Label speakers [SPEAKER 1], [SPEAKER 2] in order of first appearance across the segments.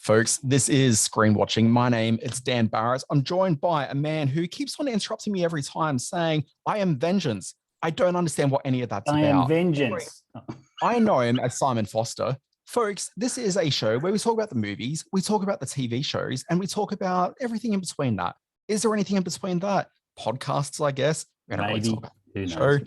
[SPEAKER 1] Folks, this is Screen Watching. My name is Dan Barrett. I'm joined by a man who keeps on interrupting me every time saying, I am vengeance. I don't understand what any of that's about.
[SPEAKER 2] I am vengeance.
[SPEAKER 1] I know him as Simon Foster. Folks, this is a show where we talk about the movies, we talk about the TV shows, and we talk about everything in between that. Is there anything in between that? Podcasts, I guess. We don't really talk about the show.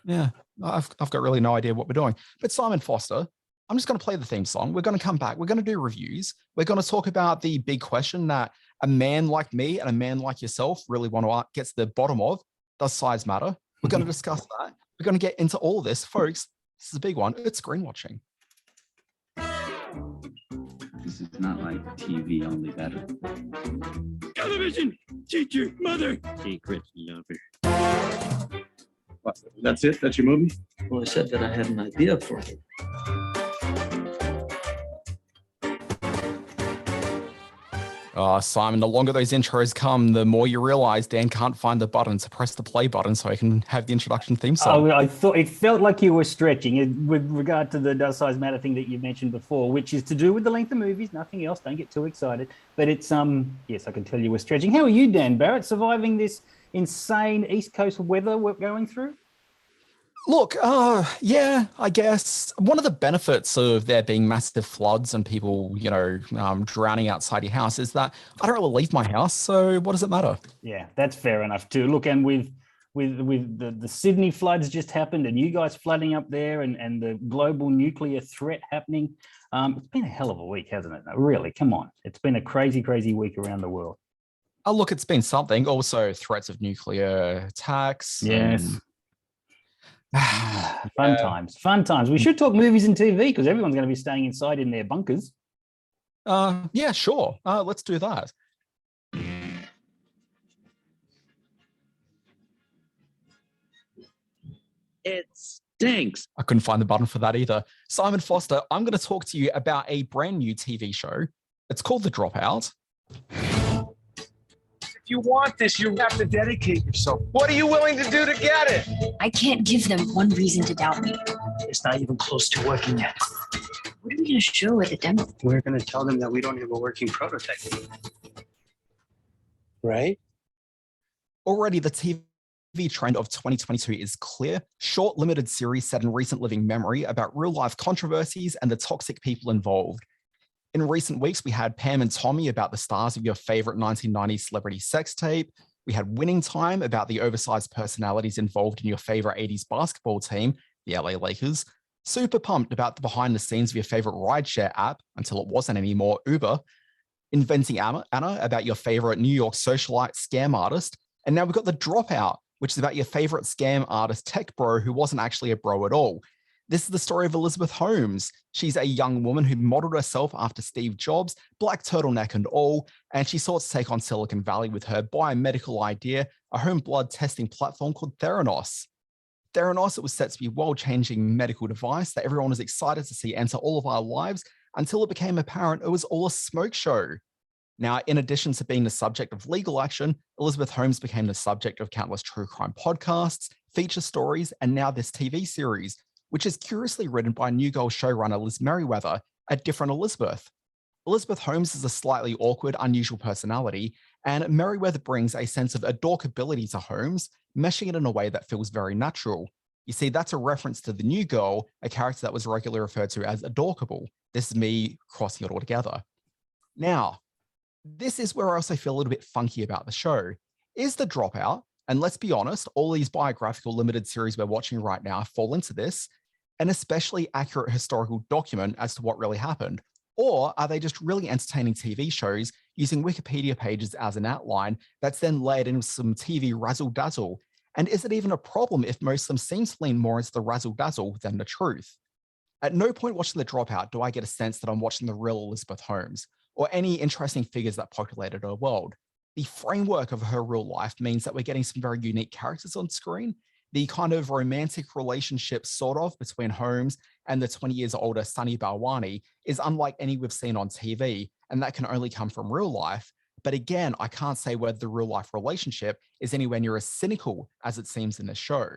[SPEAKER 1] Yeah, I've got really no idea what we're doing. But Simon Foster, I'm just going to play the theme song. We're going to come back. We're going to do reviews. We're going to talk about the big question that a man like me and a man like yourself really want to get to the bottom of. Does size matter? We're going to discuss that. We're going to get into all this. Folks, this is a big one. It's Screen Watching.
[SPEAKER 3] This is not like TV, only better.
[SPEAKER 4] Television, teacher, mother,
[SPEAKER 3] secret lover. What, that's it? That's your movie?
[SPEAKER 5] Well, I said that I had an idea for it.
[SPEAKER 1] Simon, the longer those intros come, the more you realize Dan can't find the button to press the play button so I can have the introduction theme song.
[SPEAKER 2] I thought it felt like you were stretching with regard to the does size matter thing that you mentioned before, which is to do with the length of movies, nothing else. Don't get too excited. But it's, yes, I can tell you were stretching. How are you, Dan Barrett, surviving this insane East Coast weather we're going through?
[SPEAKER 1] Look, yeah, I guess one of the benefits of there being massive floods and people, drowning outside your house is that I don't really leave my house. So what does it matter? Yeah,
[SPEAKER 2] that's fair enough too. Look, and with the Sydney floods just happened and you guys flooding up there and the global nuclear threat happening, it's been a hell of a week, hasn't it? No, really, come on. It's been a crazy, crazy week around the world.
[SPEAKER 1] Oh, look, it's been something. Also, threats of nuclear attacks.
[SPEAKER 2] Yes. Fun times. We should talk movies and TV because everyone's going to be staying inside in their bunkers.
[SPEAKER 1] Yeah, sure. Let's do that.
[SPEAKER 5] It stinks.
[SPEAKER 1] I couldn't find the button for that either. Simon Foster, I'm going to talk to you about a brand new TV show. It's called The Dropout.
[SPEAKER 4] If you want this, you have to dedicate yourself. What are you willing to do to get it?
[SPEAKER 6] I can't give them one reason to doubt me.
[SPEAKER 4] It's not even close to working yet.
[SPEAKER 6] What are we going to show at the demo?
[SPEAKER 7] We're going to tell them that we don't have a working prototype. Right?
[SPEAKER 1] Already the TV trend of 2022 is clear. Short, limited series set in recent living memory about real-life controversies and the toxic people involved. In recent weeks, we had Pam and Tommy about the stars of your favorite 1990s celebrity sex tape. We had Winning Time about the oversized personalities involved in your favorite 80s basketball team, the LA Lakers. Super pumped about the behind the scenes of your favorite rideshare app, until it wasn't anymore, Uber. Inventing Anna about your favorite New York socialite scam artist. And now we've got The Dropout, which is about your favorite scam artist tech bro who wasn't actually a bro at all. This is the story of Elisabeth Holmes. She's a young woman who modeled herself after Steve Jobs, black turtleneck and all, and she sought to take on Silicon Valley with her biomedical idea, a home blood testing platform called Theranos. Theranos, it was set to be a world-changing medical device that everyone was excited to see enter all of our lives until it became apparent it was all a smoke show. Now, in addition to being the subject of legal action, Elisabeth Holmes became the subject of countless true crime podcasts, feature stories, and now this TV series, which is curiously written by New Girl showrunner Liz Merriweather, a different Elisabeth. Elisabeth Holmes is a slightly awkward, unusual personality, and Merriweather brings a sense of adorkability to Holmes, meshing it in a way that feels very natural. You see, that's a reference to the New Girl, a character that was regularly referred to as adorkable. This is me crossing it all together. Now, this is where I also feel a little bit funky about the show. Is The Dropout, and let's be honest, all these biographical limited series we're watching right now fall into this, an especially accurate historical document as to what really happened? Or are they just really entertaining TV shows using Wikipedia pages as an outline that's then layered in with some TV razzle-dazzle? And is it even a problem if most of them seem to lean more into the razzle-dazzle than the truth? At no point watching The Dropout do I get a sense that I'm watching the real Elisabeth Holmes, or any interesting figures that populated her world. The framework of her real life means that we're getting some very unique characters on screen. The kind of romantic relationship sort of between Holmes and the 20 years older Sunny Balwani is unlike any we've seen on TV, and that can only come from real life. But again, I can't say whether the real life relationship is anywhere near as cynical as it seems in the show.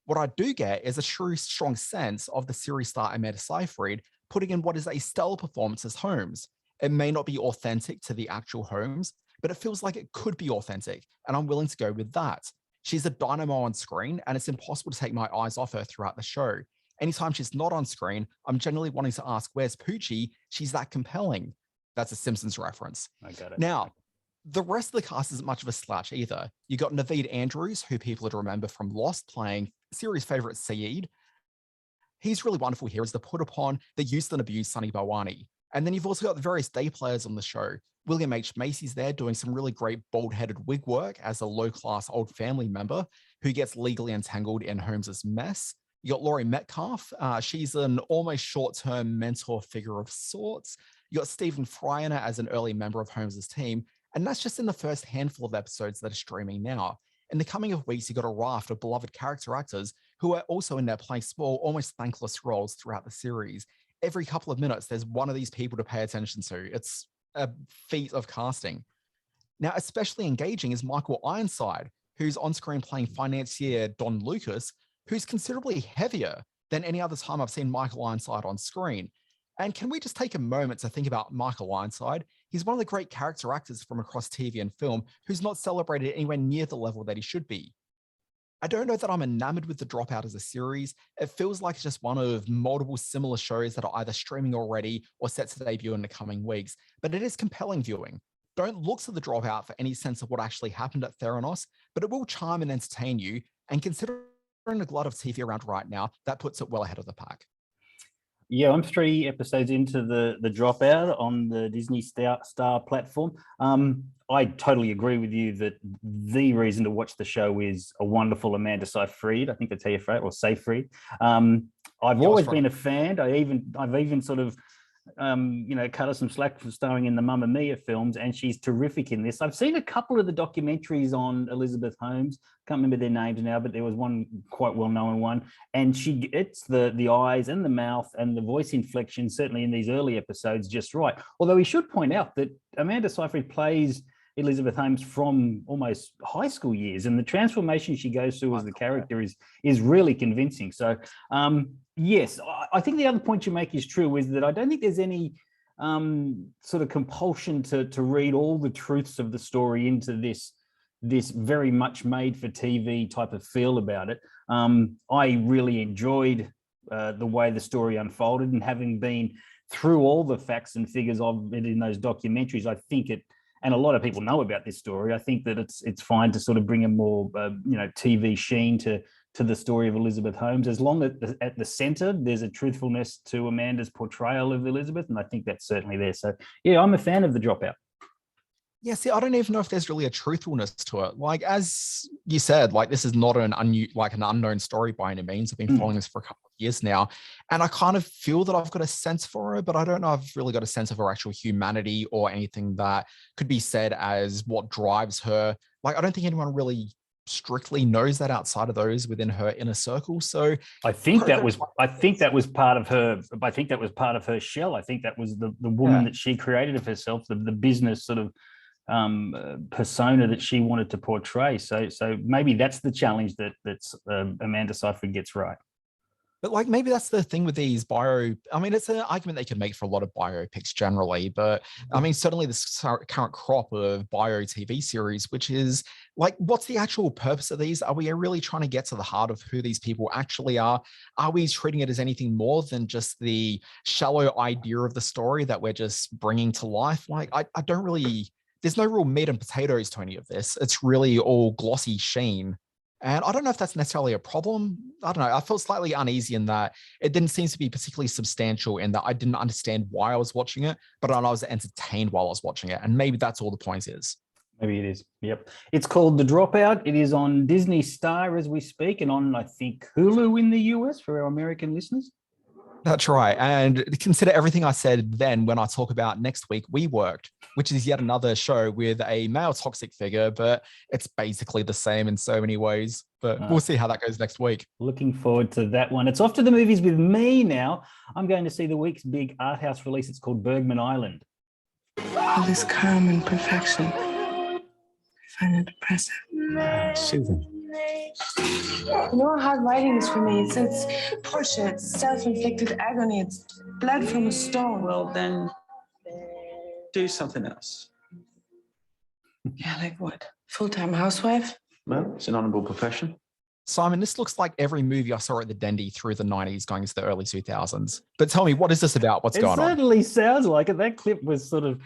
[SPEAKER 1] What I do get is a true strong sense of the series star Amanda Seyfried putting in what is a stellar performance as Holmes. It may not be authentic to the actual Holmes, but it feels like it could be authentic, and I'm willing to go with that. She's a dynamo on screen, and it's impossible to take my eyes off her throughout the show. Anytime she's not on screen, I'm generally wanting to ask, where's Poochie? She's that compelling. That's a Simpsons reference.
[SPEAKER 2] I got it.
[SPEAKER 1] Now, the rest of the cast isn't much of a slouch either. You got Naveed Andrews, who people would remember from Lost, playing series favorite Saeed. He's really wonderful here as the put upon, the used and abused Sonny Bawani. And then you've also got the various day players on the show. William H. Macy's there doing some really great bald-headed wig work as a low-class old family member who gets legally entangled in Holmes's mess. You got Laurie Metcalf. She's an almost short-term mentor figure of sorts. You got Stephen Fryer as an early member of Holmes's team. And that's just in the first handful of episodes that are streaming now. In the coming of weeks, you got a raft of beloved character actors who are also in there playing small, almost thankless roles throughout the series. Every couple of minutes, there's one of these people to pay attention to. It's a feat of casting. Now, especially engaging is Michael Ironside, who's on screen playing financier Don Lucas, who's considerably heavier than any other time I've seen Michael Ironside on screen. And can we just take a moment to think about Michael Ironside? He's one of the great character actors from across TV and film who's not celebrated anywhere near the level that he should be. I don't know that I'm enamored with The Dropout as a series. It feels like it's just one of multiple similar shows that are either streaming already or set to debut in the coming weeks, but it is compelling viewing. Don't look to The Dropout for any sense of what actually happened at Theranos, but it will charm and entertain you, and considering the glut of TV around right now, that puts it well ahead of the pack.
[SPEAKER 2] Yeah, I'm 3 episodes into the Dropout on the Disney Star platform. I totally agree with you that the reason to watch the show is a wonderful Amanda Seyfried. I think that's how you phrase it, or Seyfried. I've always been a fan. I've even sort of cut her some slack for starring in the Mamma Mia films, and she's terrific in this. I've seen a couple of the documentaries on Elisabeth Holmes. Can't remember their names now, but there was one quite well-known one, and it's the eyes and the mouth and the voice inflection, certainly in these early episodes, just right. Although we should point out that Amanda Seyfried plays Elisabeth Holmes from almost high school years, and the transformation she goes through as the character is really convincing. So yes, I think the other point you make is true, is that I don't think there's any sort of compulsion to read all the truths of the story into this very much made for TV type of feel about it. I really enjoyed the way the story unfolded, and having been through all the facts and figures of it in those documentaries, I think it, and a lot of people know about this story, I think that it's fine to sort of bring a more TV sheen to the story of Elisabeth Holmes, as long as at the center there's a truthfulness to Amanda's portrayal of Elizabeth, and I think that's certainly there. So yeah, I'm a fan of The Dropout.
[SPEAKER 1] Yeah, see, I don't even know if there's really a truthfulness to it. Like, as you said, like, this is not an unknown story by any means. I've been following this for a couple of years now, and I kind of feel that I've got a sense for her, but I don't know if I've really got a sense of her actual humanity or anything that could be said as what drives her. Like, I don't think anyone really strictly knows that outside of those within her inner circle. So
[SPEAKER 2] I think that was part of her. I think that was part of her shell. I think that was the woman that she created of herself, the business sort of persona that she wanted to portray. So maybe that's the challenge that's Amanda Seyfried gets right.
[SPEAKER 1] But like, maybe that's the thing with these it's an argument they could make for a lot of biopics generally, but I mean, certainly this current crop of bio TV series, which is like, what's the actual purpose of these? Are we really trying to get to the heart of who these people actually are? Are we treating it as anything more than just the shallow idea of the story that we're just bringing to life? Like, I don't really, there's no real meat and potatoes to any of this. It's really all glossy sheen. And I don't know if that's necessarily a problem. I don't know. I felt slightly uneasy in that it didn't seem to be particularly substantial, in that I didn't understand why I was watching it, but I was entertained while I was watching it. And maybe that's all the point is.
[SPEAKER 2] Maybe it is. Yep. It's called The Dropout. It is on Disney Star as we speak, and on, I think, Hulu in the US for our American listeners.
[SPEAKER 1] That's right. And consider everything I said then when I talk about next week, We Worked, which is yet another show with a male toxic figure, but it's basically the same in so many ways. But we'll see how that goes next week.
[SPEAKER 2] Looking forward to that one. It's off to the movies with me now. I'm going to see the week's big art house release. It's called Bergman Island.
[SPEAKER 8] All this calm and perfection, I find it oppressive.
[SPEAKER 1] Soothing.
[SPEAKER 8] You know how hard writing is for me. It's torture, it's self-inflicted agony, it's blood from a stone.
[SPEAKER 9] Well, then,
[SPEAKER 3] do something else.
[SPEAKER 8] Yeah, like what? Full-time housewife?
[SPEAKER 3] Well, it's an honorable profession.
[SPEAKER 1] Simon, this looks like every movie I saw at the Dendy through the 90s going into the early 2000s. But tell me, what is this about? What's going on?
[SPEAKER 2] It certainly sounds like it. That clip was sort of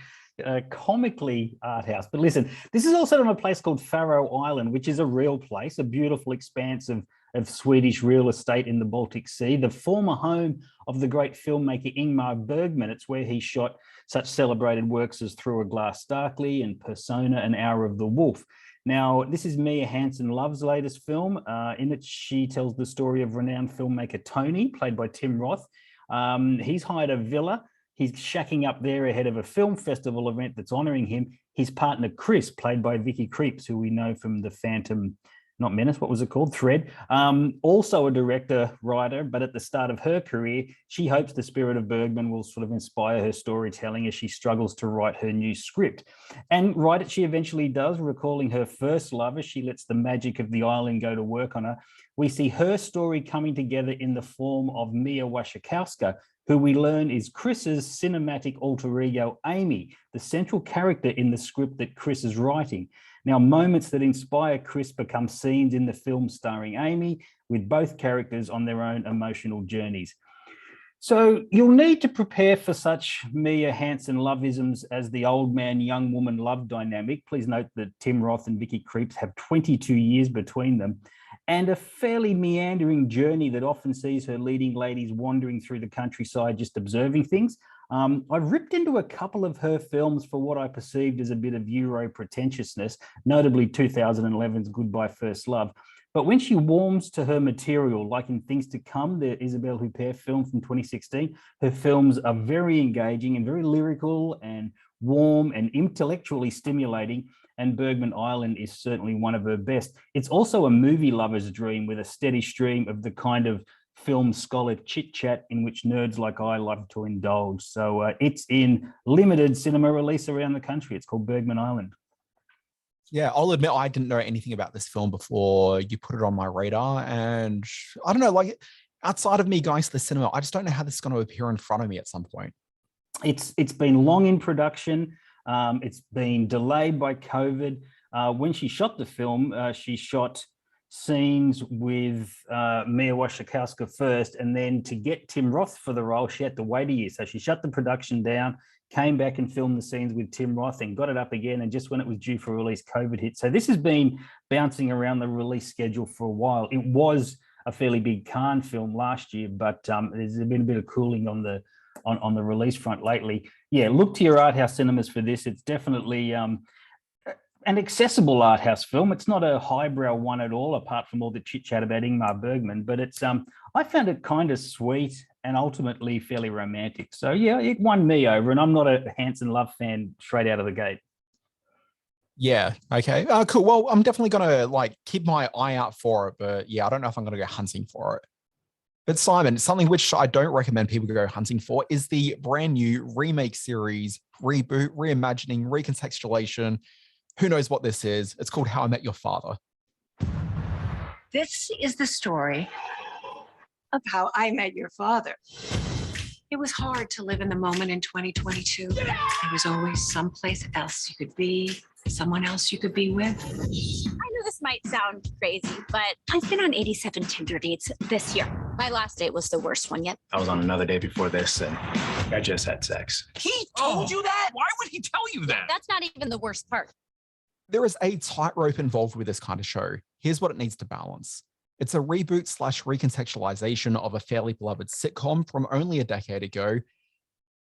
[SPEAKER 2] comically art house. But listen, this is also on a place called Faroe Island, which is a real place, a beautiful expanse of Swedish real estate in the Baltic Sea, the former home of the great filmmaker Ingmar Bergman. It's where he shot such celebrated works as Through a Glass Darkly and Persona, An Hour of the Wolf. Now, this is Mia Hansen-Love's latest film. In it, she tells the story of renowned filmmaker Tony, played by Tim Roth. He's hired a villa. He's shacking up there ahead of a film festival event that's honouring him. His partner, Chris, played by Vicky Krieps, who we know from The Phantom, not Menace, what was it called? Thread. Also a director, writer, but at the start of her career, she hopes the spirit of Bergman will sort of inspire her storytelling as she struggles to write her new script. And write it she eventually does, recalling her first love as she lets the magic of the island go to work on her. We see her story coming together in the form of Mia Wasikowska, who we learn is Chris's cinematic alter ego, Amy, the central character in the script that Chris is writing. Now, moments that inspire Chris become scenes in the film starring Amy, with both characters on their own emotional journeys. So you'll need to prepare for such Mia Hansen-Loveisms as the old man, young woman love dynamic. Please note that Tim Roth and Vicky Krieps have 22 years between them, and a fairly meandering journey that often sees her leading ladies wandering through the countryside, just observing things. I've ripped into a couple of her films for what I perceived as a bit of Euro pretentiousness, notably 2011's Goodbye First Love. But when she warms to her material, like in Things to Come, the Isabelle Huppert film from 2016, her films are very engaging and very lyrical and warm and intellectually stimulating, and Bergman Island is certainly one of her best. It's also a movie lover's dream with a steady stream of the kind of film scholar chit-chat in which nerds like I love to indulge. So it's in limited cinema release around the country. It's called Bergman Island.
[SPEAKER 1] Yeah, I'll admit I didn't know anything about this film before you put it on my radar. And I don't know, like outside of me going to the cinema, I just don't know how this is going to appear in front of me at some point.
[SPEAKER 2] It's been long in production. It's been delayed by COVID. When she shot the film, she shot scenes with Mia Wasikowska first, and then to get Tim Roth for the role, she had to wait a year. So she shut the production down, came back and filmed the scenes with Tim Roth and got it up again. And just when it was due for release, COVID hit. So this has been bouncing around the release schedule for a while. It was a fairly big Cannes film last year, but there's been a bit of cooling on the release front lately. Yeah, look to your art house cinemas for this. It's definitely an accessible art house film. It's not a highbrow one at all, apart from all the chit chat about Ingmar Bergman, but it's I found it kind of sweet and ultimately fairly romantic. So yeah, it won me over, and I'm not a Hansen-Love fan straight out of the gate.
[SPEAKER 1] Yeah. Okay. Cool. Well, I'm definitely going to like keep my eye out for it, but yeah, I don't know if I'm going to go hunting for it. But Simon, something which I don't recommend people go hunting for is the brand new remake series, reboot, reimagining, recontextualization. Who knows what this is? It's called How I Met Your Father.
[SPEAKER 9] This is the story of how I met your father. It was hard to live in the moment in 2022. There was always someplace else you could be, someone else you could be with.
[SPEAKER 6] I know this might sound crazy, but I've been on 87 Tinder dates this year. My last date was the worst one yet.
[SPEAKER 10] I was on another date before this, and I just had sex.
[SPEAKER 4] He told you that? Why would he tell you that?
[SPEAKER 6] That's not even the worst part.
[SPEAKER 1] There is a tightrope involved with this kind of show. Here's what it needs to balance. It's a reboot / recontextualization of a fairly beloved sitcom from only a decade ago.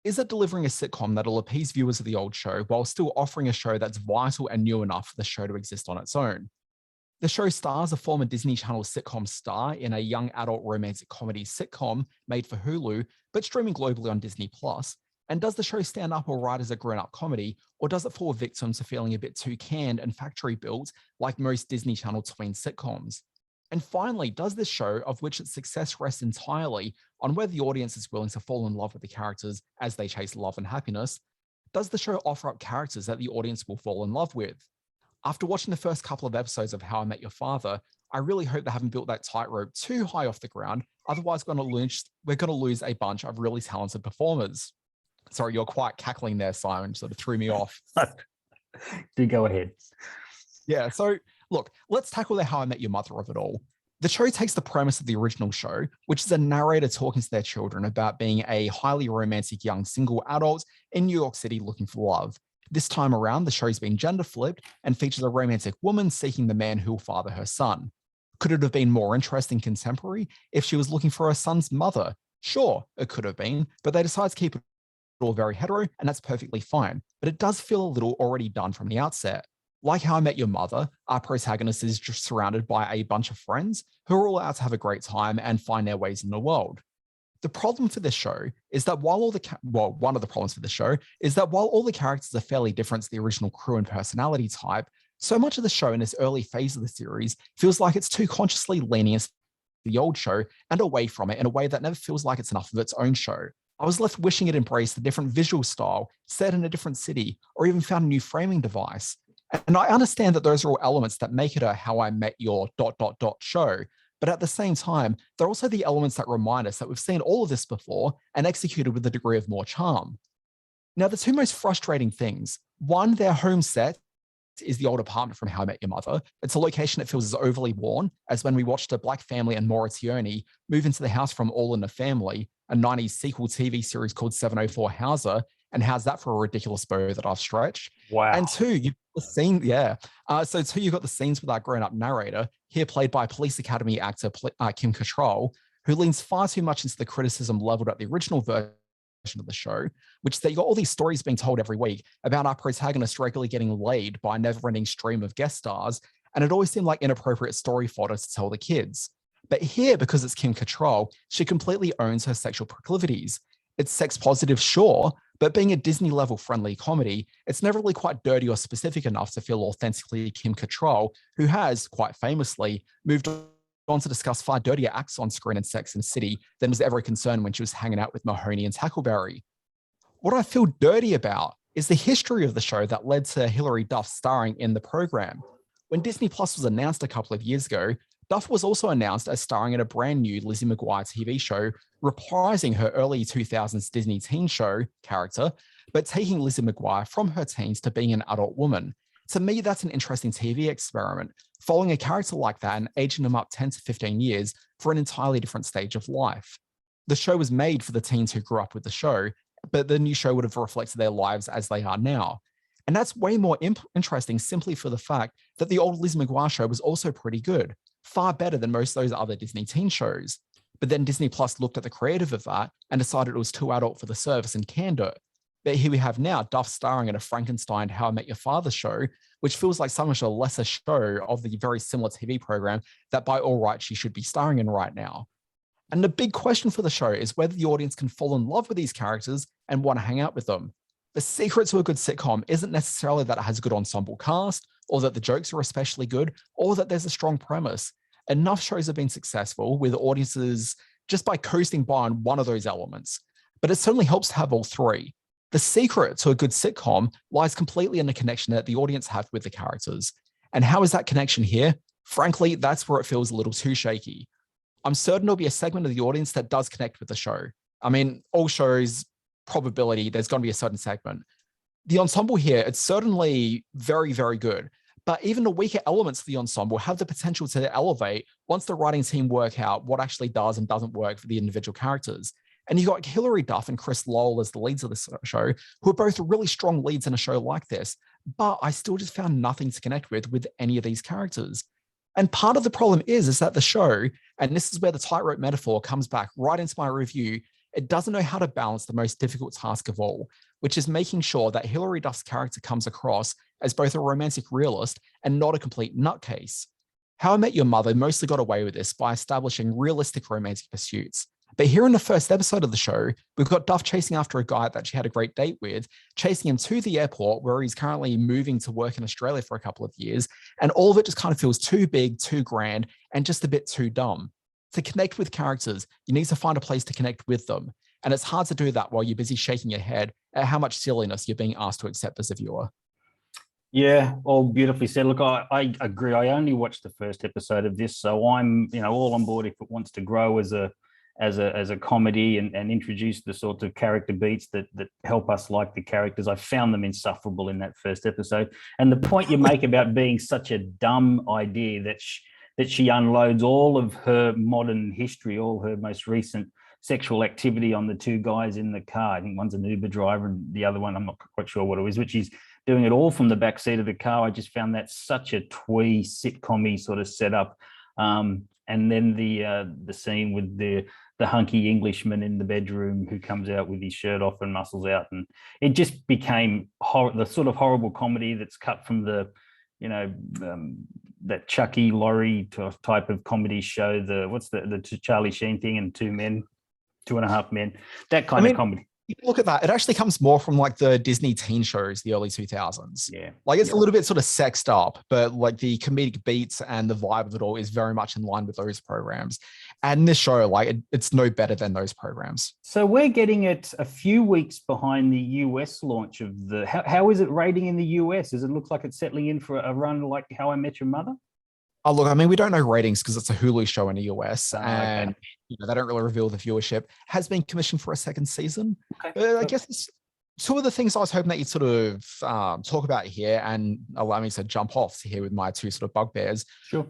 [SPEAKER 1] Is it delivering a sitcom that'll appease viewers of the old show while still offering a show that's vital and new enough for the show to exist on its own? The show stars a former Disney Channel sitcom star in a young adult romantic comedy sitcom made for Hulu, but streaming globally on Disney+. And does the show stand up all right as a grown-up comedy, or does it fall victim to feeling a bit too canned and factory-built like most Disney Channel tween sitcoms? And finally, does this show, of which its success rests entirely on whether the audience is willing to fall in love with the characters as they chase love and happiness, does the show offer up characters that the audience will fall in love with? After watching the first couple of episodes of How I Met Your Father, I really hope they haven't built that tightrope too high off the ground, otherwise we're going to lose a bunch of really talented performers. Sorry, you're quite cackling there, Simon. Sort of threw me off.
[SPEAKER 2] Do go ahead.
[SPEAKER 1] Yeah. So look, let's tackle the How I Met Your Mother of it all. The show takes the premise of the original show, which is a narrator talking to their children about being a highly romantic young single adult in New York City looking for love. This time around, the show's been gender flipped and features a romantic woman seeking the man who will father her son. Could it have been more interesting contemporary if she was looking for her son's mother? Sure, it could have been, but they decided to keep it all very hetero, and that's perfectly fine. But it does feel a little already done from the outset. Like How I Met Your Mother, our protagonist is just surrounded by a bunch of friends who are all out to have a great time and find their ways in the world. The problem for this show is that while one of the problems for this show is that while all the characters are fairly different to the original crew and personality type, so much of the show in this early phase of the series feels like it's too consciously leaning into the old show and away from it in a way that never feels like it's enough of its own show. I was left wishing it embraced a different visual style, set in a different city, or even found a new framing device. And I understand that those are all elements that make it a How I Met Your ... show, but at the same time, they're also the elements that remind us that we've seen all of this before and executed with a degree of more charm. Now, the two most frustrating things, one, their home set is the old apartment from How I Met Your Mother. It's a location that feels as overly worn as when we watched a black family and Maurizzioni move into the house from All in the Family, a 90s sequel TV series called 704 Hauser, and how's that for a ridiculous bow that I've stretched?
[SPEAKER 2] Wow.
[SPEAKER 1] And two, you've got the scene, yeah. You've got the scenes with our grown-up narrator, here played by Police Academy actor Kim Cattrall, who leans far too much into the criticism leveled at the original version of the show, which they got all these stories being told every week about our protagonist regularly getting laid by a never-ending stream of guest stars, and it always seemed like inappropriate story fodder to tell the kids. But here, because it's Kim Cattrall, she completely owns her sexual proclivities. It's sex positive, sure, but being a Disney-level friendly comedy, it's never really quite dirty or specific enough to feel authentically Kim Cattrall, who has, quite famously, moved on to discuss far dirtier acts on screen in Sex and the City than was ever a concern when she was hanging out with Mahoney and Tackleberry. What I feel dirty about is the history of the show that led to Hilary Duff starring in the program. When Disney Plus was announced a couple of years ago, Duff was also announced as starring in a brand new Lizzie McGuire TV show, reprising her early 2000s Disney teen show character, but taking Lizzie McGuire from her teens to being an adult woman. To me, that's an interesting TV experiment, following a character like that and aging them up 10 to 15 years for an entirely different stage of life. The show was made for the teens who grew up with the show, but the new show would have reflected their lives as they are now. And that's way more interesting simply for the fact that the old Liz McGuire show was also pretty good, far better than most of those other Disney teen shows. But then Disney Plus looked at the creative of that and decided it was too adult for the service and canned it. But here we have now Duff starring in a Frankenstein How I Met Your Father show, which feels like so much a lesser show of the very similar TV program that by all rights she should be starring in right now. And the big question for the show is whether the audience can fall in love with these characters and want to hang out with them. The secret to a good sitcom isn't necessarily that it has a good ensemble cast, or that the jokes are especially good, or that there's a strong premise. Enough shows have been successful with audiences just by coasting by on one of those elements. But it certainly helps to have all three. The secret to a good sitcom lies completely in the connection that the audience have with the characters. And how is that connection here? Frankly, that's where it feels a little too shaky. I'm certain there'll be a segment of the audience that does connect with the show. I mean, all shows, probability, there's going to be a certain segment. The ensemble here, it's certainly very, very good. But even the weaker elements of the ensemble have the potential to elevate once the writing team work out what actually does and doesn't work for the individual characters. And you got Hilary Duff and Chris Lowell as the leads of this show, who are both really strong leads in a show like this. But I still just found nothing to connect with any of these characters. And part of the problem is that the show, and this is where the tightrope metaphor comes back right into my review, it doesn't know how to balance the most difficult task of all, which is making sure that Hilary Duff's character comes across as both a romantic realist and not a complete nutcase. How I Met Your Mother mostly got away with this by establishing realistic romantic pursuits. But here in the first episode of the show, we've got Duff chasing after a guy that she had a great date with, chasing him to the airport where he's currently moving to work in Australia for a couple of years. And all of it just kind of feels too big, too grand, and just a bit too dumb. To connect with characters, you need to find a place to connect with them. And it's hard to do that while you're busy shaking your head at how much silliness you're being asked to accept as a viewer.
[SPEAKER 2] Yeah, all beautifully said. Look, I agree. I only watched the first episode of this, so I'm, all on board if it wants to grow as a as a comedy and introduce the sort of character beats that help us like the characters. I found them insufferable in that first episode. And the point you make about being such a dumb idea that she unloads all of her modern history, all her most recent sexual activity on the two guys in the car. I think one's an Uber driver and the other one, I'm not quite sure what it was, but she's doing it all from the back seat of the car. I just found that such a twee sitcom-y sort of setup. And then the scene with the hunky Englishman in the bedroom who comes out with his shirt off and muscles out, and it just became the sort of horrible comedy that's cut from the, that Chucky Laurie type of comedy show. The Charlie Sheen thing and Two and a Half Men, that kind of comedy.
[SPEAKER 1] You look at that, it actually comes more from like the Disney teen shows, the early 2000s.
[SPEAKER 2] Yeah.
[SPEAKER 1] Like it's a little bit sort of sexed up, but like the comedic beats and the vibe of it all is very much in line with those programs. And this show, like it's no better than those programs.
[SPEAKER 2] So we're getting it a few weeks behind the US launch of how is it rating in the US? Does it look like it's settling in for a run like How I Met Your Mother?
[SPEAKER 1] Oh, look, I mean, we don't know ratings because it's a Hulu show in the US and they don't really reveal the viewership. Has been commissioned for a second season. Okay. I guess it's two of the things I was hoping that you'd sort of talk about here and allow me to jump off here with my two sort of bugbears.
[SPEAKER 2] Sure.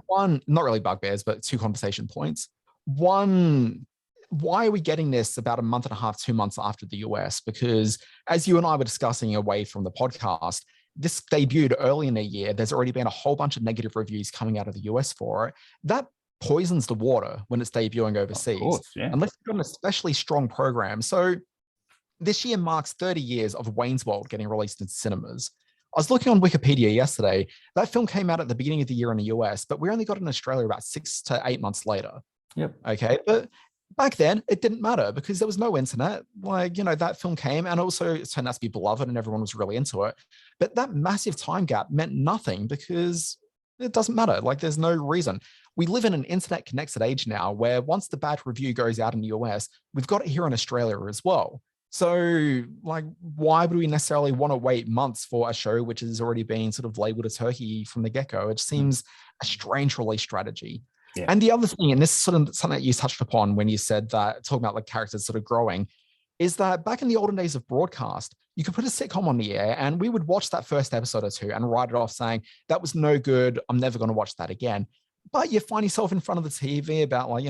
[SPEAKER 1] One, not really bugbears, but two conversation points. One, why are we getting this about a month and a half, 2 months after the US? Because as you and I were discussing away from the podcast, this debuted early in the year. There's already been a whole bunch of negative reviews coming out of the US for it. That poisons the water when it's debuting overseas, unless you've got an especially strong program. So this year marks 30 years of Wayne's World getting released in cinemas. I was looking on Wikipedia yesterday. That film came out at the beginning of the year in the US, but we only got it in Australia about 6 to 8 months later.
[SPEAKER 2] Yep.
[SPEAKER 1] Okay. But back then, it didn't matter because there was no internet. Like, that film came and also it turned out to be beloved and everyone was really into it. But that massive time gap meant nothing because it doesn't matter. Like, there's no reason. We live in an internet connected age now where once the bad review goes out in the US, we've got it here in Australia as well. So, like, why would we necessarily want to wait months for a show which has already been sort of labeled a turkey from the get-go? It seems a strange release strategy. Yeah. And the other thing, and this is sort of something that you touched upon when you said that, talking about like characters sort of growing, is that back in the olden days of broadcast, you could put a sitcom on the air and we would watch that first episode or two and write it off saying, that was no good, I'm never going to watch that again. But you find yourself in front of the TV about like,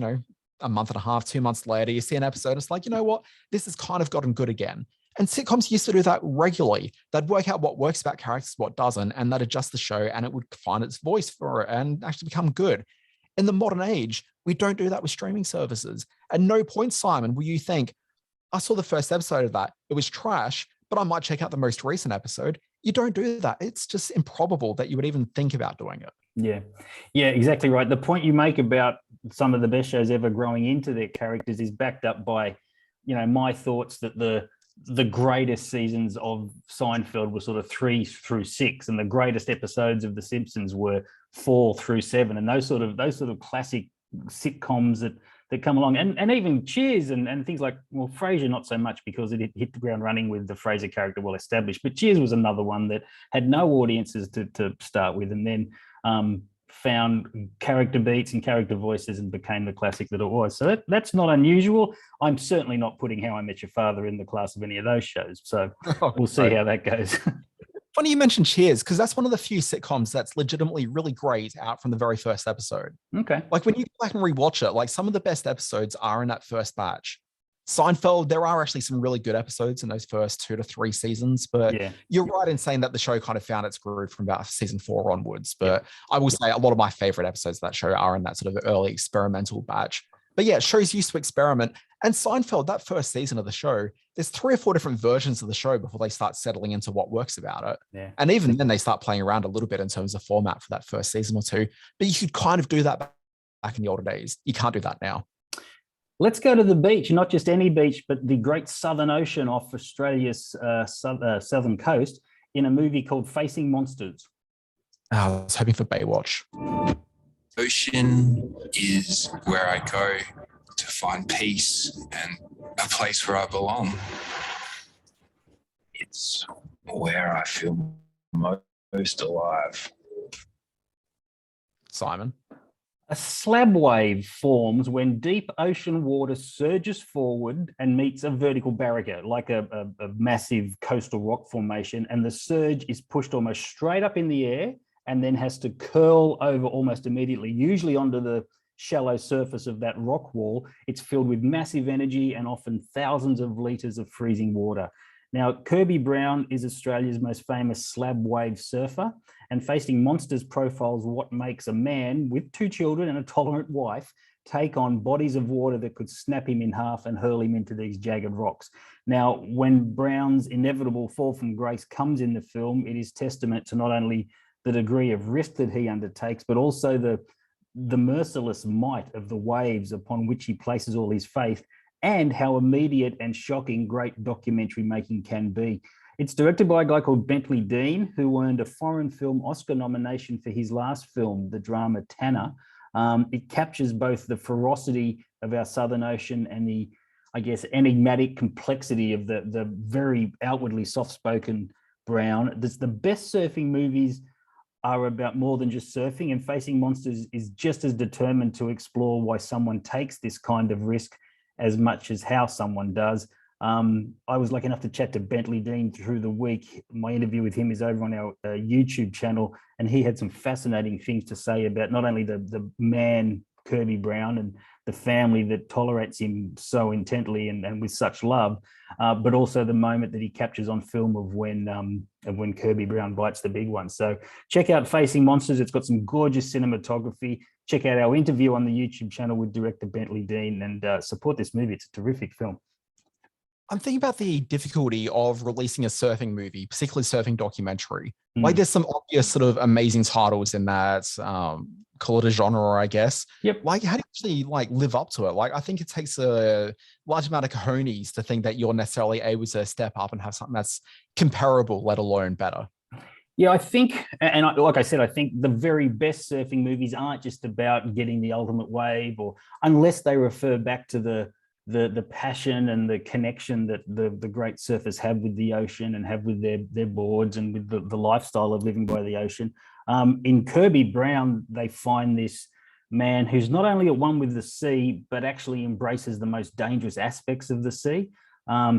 [SPEAKER 1] a month and a half, 2 months later, you see an episode, it's like, you know what, this has kind of gotten good again. And sitcoms used to do that regularly. They'd work out what works about characters, what doesn't, and they'd adjust the show and it would find its voice for it and actually become good. In the modern age, we don't do that with streaming services. At no point, Simon, will you think, I saw the first episode of that, it was trash, but I might check out the most recent episode. You don't do that. It's just improbable that you would even think about doing it.
[SPEAKER 2] Yeah, exactly right. The point you make about some of the best shows ever growing into their characters is backed up by, my thoughts that the greatest seasons of Seinfeld were sort of 3 through 6, and the greatest episodes of The Simpsons were 4 through 7, and those sort of classic sitcoms that come along, and even Cheers and things like, well, Frasier not so much because it hit the ground running with the Frasier character well established, but Cheers was another one that had no audiences to start with, and then found character beats and character voices and became the classic that it was. So that's not unusual. I'm certainly not putting How I Met Your Father in the class of any of those shows. So we'll see how that goes.
[SPEAKER 1] Funny you mentioned Cheers, because that's one of the few sitcoms that's legitimately really great out from the very first episode.
[SPEAKER 2] Okay.
[SPEAKER 1] Like when you go back and rewatch it, like some of the best episodes are in that first batch. Seinfeld, there are actually some really good episodes in those first 2 to 3 seasons, but you're right in saying that the show kind of found its groove from about season 4 onwards. But I will say a lot of my favorite episodes of that show are in that sort of early experimental batch. But yeah, shows used to experiment. And Seinfeld, that first season of the show, there's 3 or 4 different versions of the show before they start settling into what works about it.
[SPEAKER 2] Yeah.
[SPEAKER 1] And even then they start playing around a little bit in terms of format for that first season or 2. But you could kind of do that back in the older days. You can't do that now.
[SPEAKER 2] Let's go to the beach, not just any beach, but the great Southern Ocean off Australia's southern coast in a movie called Facing Monsters.
[SPEAKER 1] I was hoping for Baywatch.
[SPEAKER 11] Ocean is where I go to find peace and a place where I belong. It's where I feel most alive.
[SPEAKER 1] Simon?
[SPEAKER 2] A slab wave forms when deep ocean water surges forward and meets a vertical barrier, like a massive coastal rock formation, and the surge is pushed almost straight up in the air and then has to curl over almost immediately, usually onto the shallow surface of that rock wall. It's filled with massive energy and often thousands of litres of freezing water. Now, Kerby Brown is Australia's most famous slab wave surfer, and Facing Monsters profiles what makes a man with 2 children and a tolerant wife take on bodies of water that could snap him in half and hurl him into these jagged rocks. Now, when Brown's inevitable fall from grace comes in the film, it is testament to not only the degree of risk that he undertakes, but also the merciless might of the waves upon which he places all his faith, and how immediate and shocking great documentary making can be. It's directed by a guy called Bentley Dean, who earned a foreign film Oscar nomination for his last film, the drama Tanner. It captures both the ferocity of our Southern Ocean and the, I guess, enigmatic complexity of the very outwardly soft-spoken Brown. The best surfing movies are about more than just surfing, and Facing Monsters is just as determined to explore why someone takes this kind of risk as much as how someone does. I was lucky enough to chat to Bentley Dean through the week. My interview with him is over on our YouTube channel, and he had some fascinating things to say about not only the man, Kerby Brown, and the family that tolerates him so intently and with such love, but also the moment that he captures on film of when Kerby Brown bites the big one. So check out Facing Monsters. It's got some gorgeous cinematography. Check out our interview on the YouTube channel with director Bentley Dean, and support this movie. It's a terrific film.
[SPEAKER 1] I'm thinking about the difficulty of releasing a surfing movie, particularly surfing documentary. Like there's some obvious sort of amazing titles in that, call it a genre, I guess.
[SPEAKER 2] Yep.
[SPEAKER 1] Like how do you actually live up to it? Like I think it takes a large amount of cojones to think that you're necessarily able to step up and have something that's comparable, let alone better.
[SPEAKER 2] Yeah, I think, and like I said, I think the very best surfing movies aren't just about getting the ultimate wave, or unless they refer back to the passion and the connection that the great surfers have with the ocean and have with their boards and with the lifestyle of living by the ocean. In Kerby Brown, they find this man who's not only at one with the sea, but actually embraces the most dangerous aspects of the sea.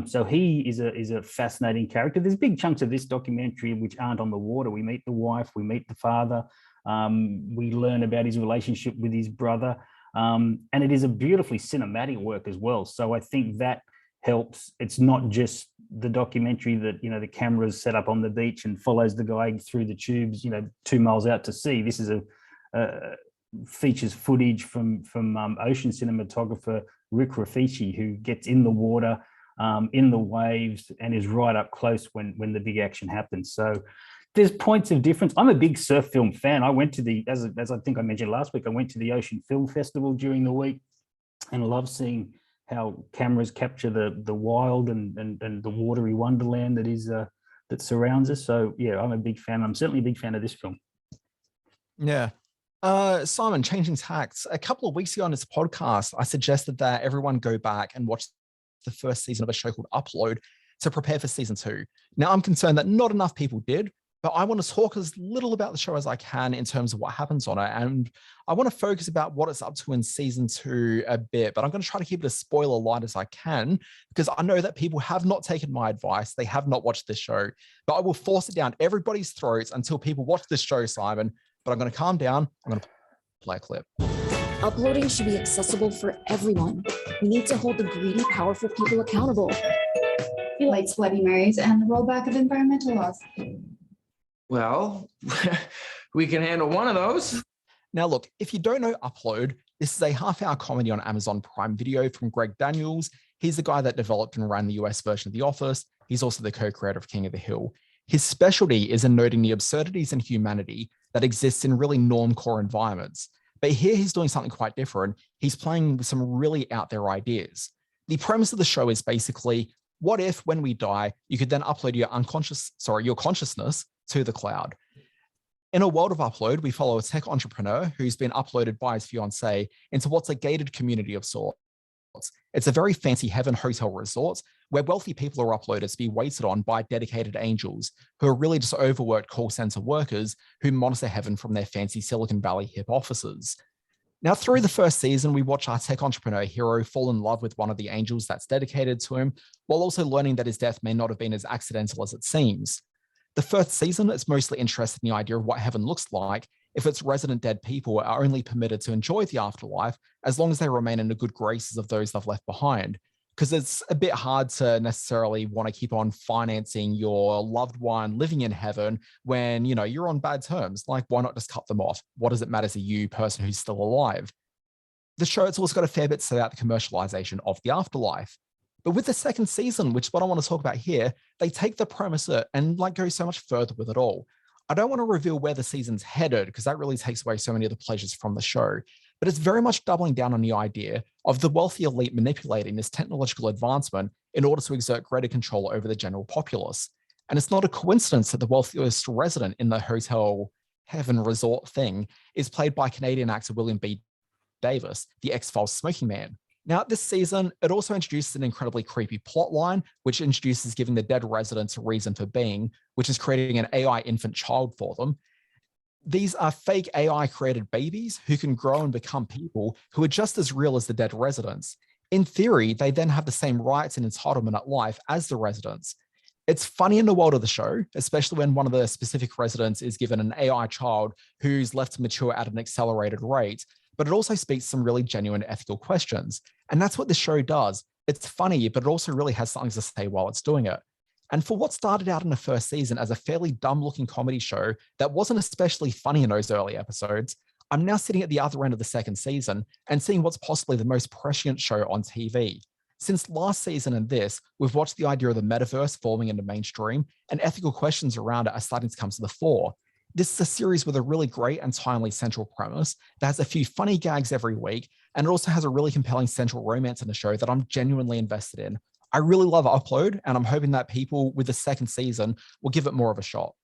[SPEAKER 2] So he is a fascinating character. There's big chunks of this documentary which aren't on the water. We meet the wife, we meet the father, we learn about his relationship with his brother. And it is a beautifully cinematic work as well. So I think that helps. It's not just the documentary that, the camera's set up on the beach and follows the guy through the tubes, 2 miles out to sea. This is features footage from ocean cinematographer Rick Raffici, who gets in the water, in the waves, and is right up close when the big action happens. So there's points of difference. I'm a big surf film fan. I went to as I think I mentioned last week, I went to the Ocean Film Festival during the week, and love seeing how cameras capture the wild and the watery wonderland that surrounds us. So yeah, I'm a big fan. I'm certainly a big fan of this film.
[SPEAKER 1] Yeah. Simon, changing tacks. A couple of weeks ago on this podcast, I suggested that everyone go back and watch the first season of a show called Upload to prepare for season 2. Now, I'm concerned that not enough people did, but I want to talk as little about the show as I can in terms of what happens on it. And I want to focus about what it's up to in season 2 a bit, but I'm going to try to keep it as spoiler light as I can, because I know that people have not taken my advice. They have not watched this show, but I will force it down everybody's throats until people watch this show, Simon. But I'm going to calm down. I'm going to play a clip.
[SPEAKER 12] Uploading should be accessible for everyone. We need to hold the greedy, powerful people accountable.
[SPEAKER 13] He likes Bloody Marys and the rollback of environmental laws.
[SPEAKER 14] Well, we can handle one of those.
[SPEAKER 1] Now, look, if you don't know Upload, this is a half-hour comedy on Amazon Prime Video from Greg Daniels. He's the guy that developed and ran the US version of The Office. He's also the co-creator of King of the Hill. His specialty is in noting the absurdities and humanity that exists in really norm-core environments. But here he's doing something quite different. He's playing with some really out there ideas. The premise of the show is basically, what if when we die, you could then upload your consciousness to the cloud? In a world of Upload, we follow a tech entrepreneur who's been uploaded by his fiancée into what's a gated community of sorts. It's a very fancy heaven hotel resort where wealthy people are uploaded to be waited on by dedicated angels who are really just overworked call center workers who monitor heaven from their fancy Silicon Valley hip offices. Now, through the first season, we watch our tech entrepreneur hero fall in love with one of the angels that's dedicated to him, while also learning that his death may not have been as accidental as it seems. The first season is mostly interested in the idea of what heaven looks like if its resident dead people are only permitted to enjoy the afterlife as long as they remain in the good graces of those they've left behind. Because it's a bit hard to necessarily want to keep on financing your loved one living in heaven when, you're on bad terms. Like, why not just cut them off? What does it matter to you, person who's still alive? The show, it's also got a fair bit set out the commercialization of the afterlife. But with the second season, which is what I want to talk about here, they take the premise and go so much further with it all. I don't want to reveal where the season's headed because that really takes away so many of the pleasures from the show. But it's very much doubling down on the idea of the wealthy elite manipulating this technological advancement in order to exert greater control over the general populace. And it's not a coincidence that the wealthiest resident in the hotel heaven resort thing is played by Canadian actor William B. Davis, the X-Files smoking man. Now, this season, it also introduces an incredibly creepy plot line, which introduces giving the dead residents a reason for being, which is creating an AI infant child for them. These are fake AI-created babies who can grow and become people who are just as real as the dead residents. In theory, they then have the same rights and entitlement at life as the residents. It's funny in the world of the show, especially when one of the specific residents is given an AI child who's left to mature at an accelerated rate, but it also speaks some really genuine ethical questions. And that's what this show does. It's funny, but it also really has something to say while it's doing it. And for what started out in the first season as a fairly dumb-looking comedy show that wasn't especially funny in those early episodes, I'm now sitting at the other end of the second season and seeing what's possibly the most prescient show on TV. Since last season and this, we've watched the idea of the metaverse forming into mainstream, and ethical questions around it are starting to come to the fore. This is a series with a really great and timely central premise that has a few funny gags every week, and it also has a really compelling central romance in the show that I'm genuinely invested in. I really love Upload, and I'm hoping that people with the second season will give it more of a shot.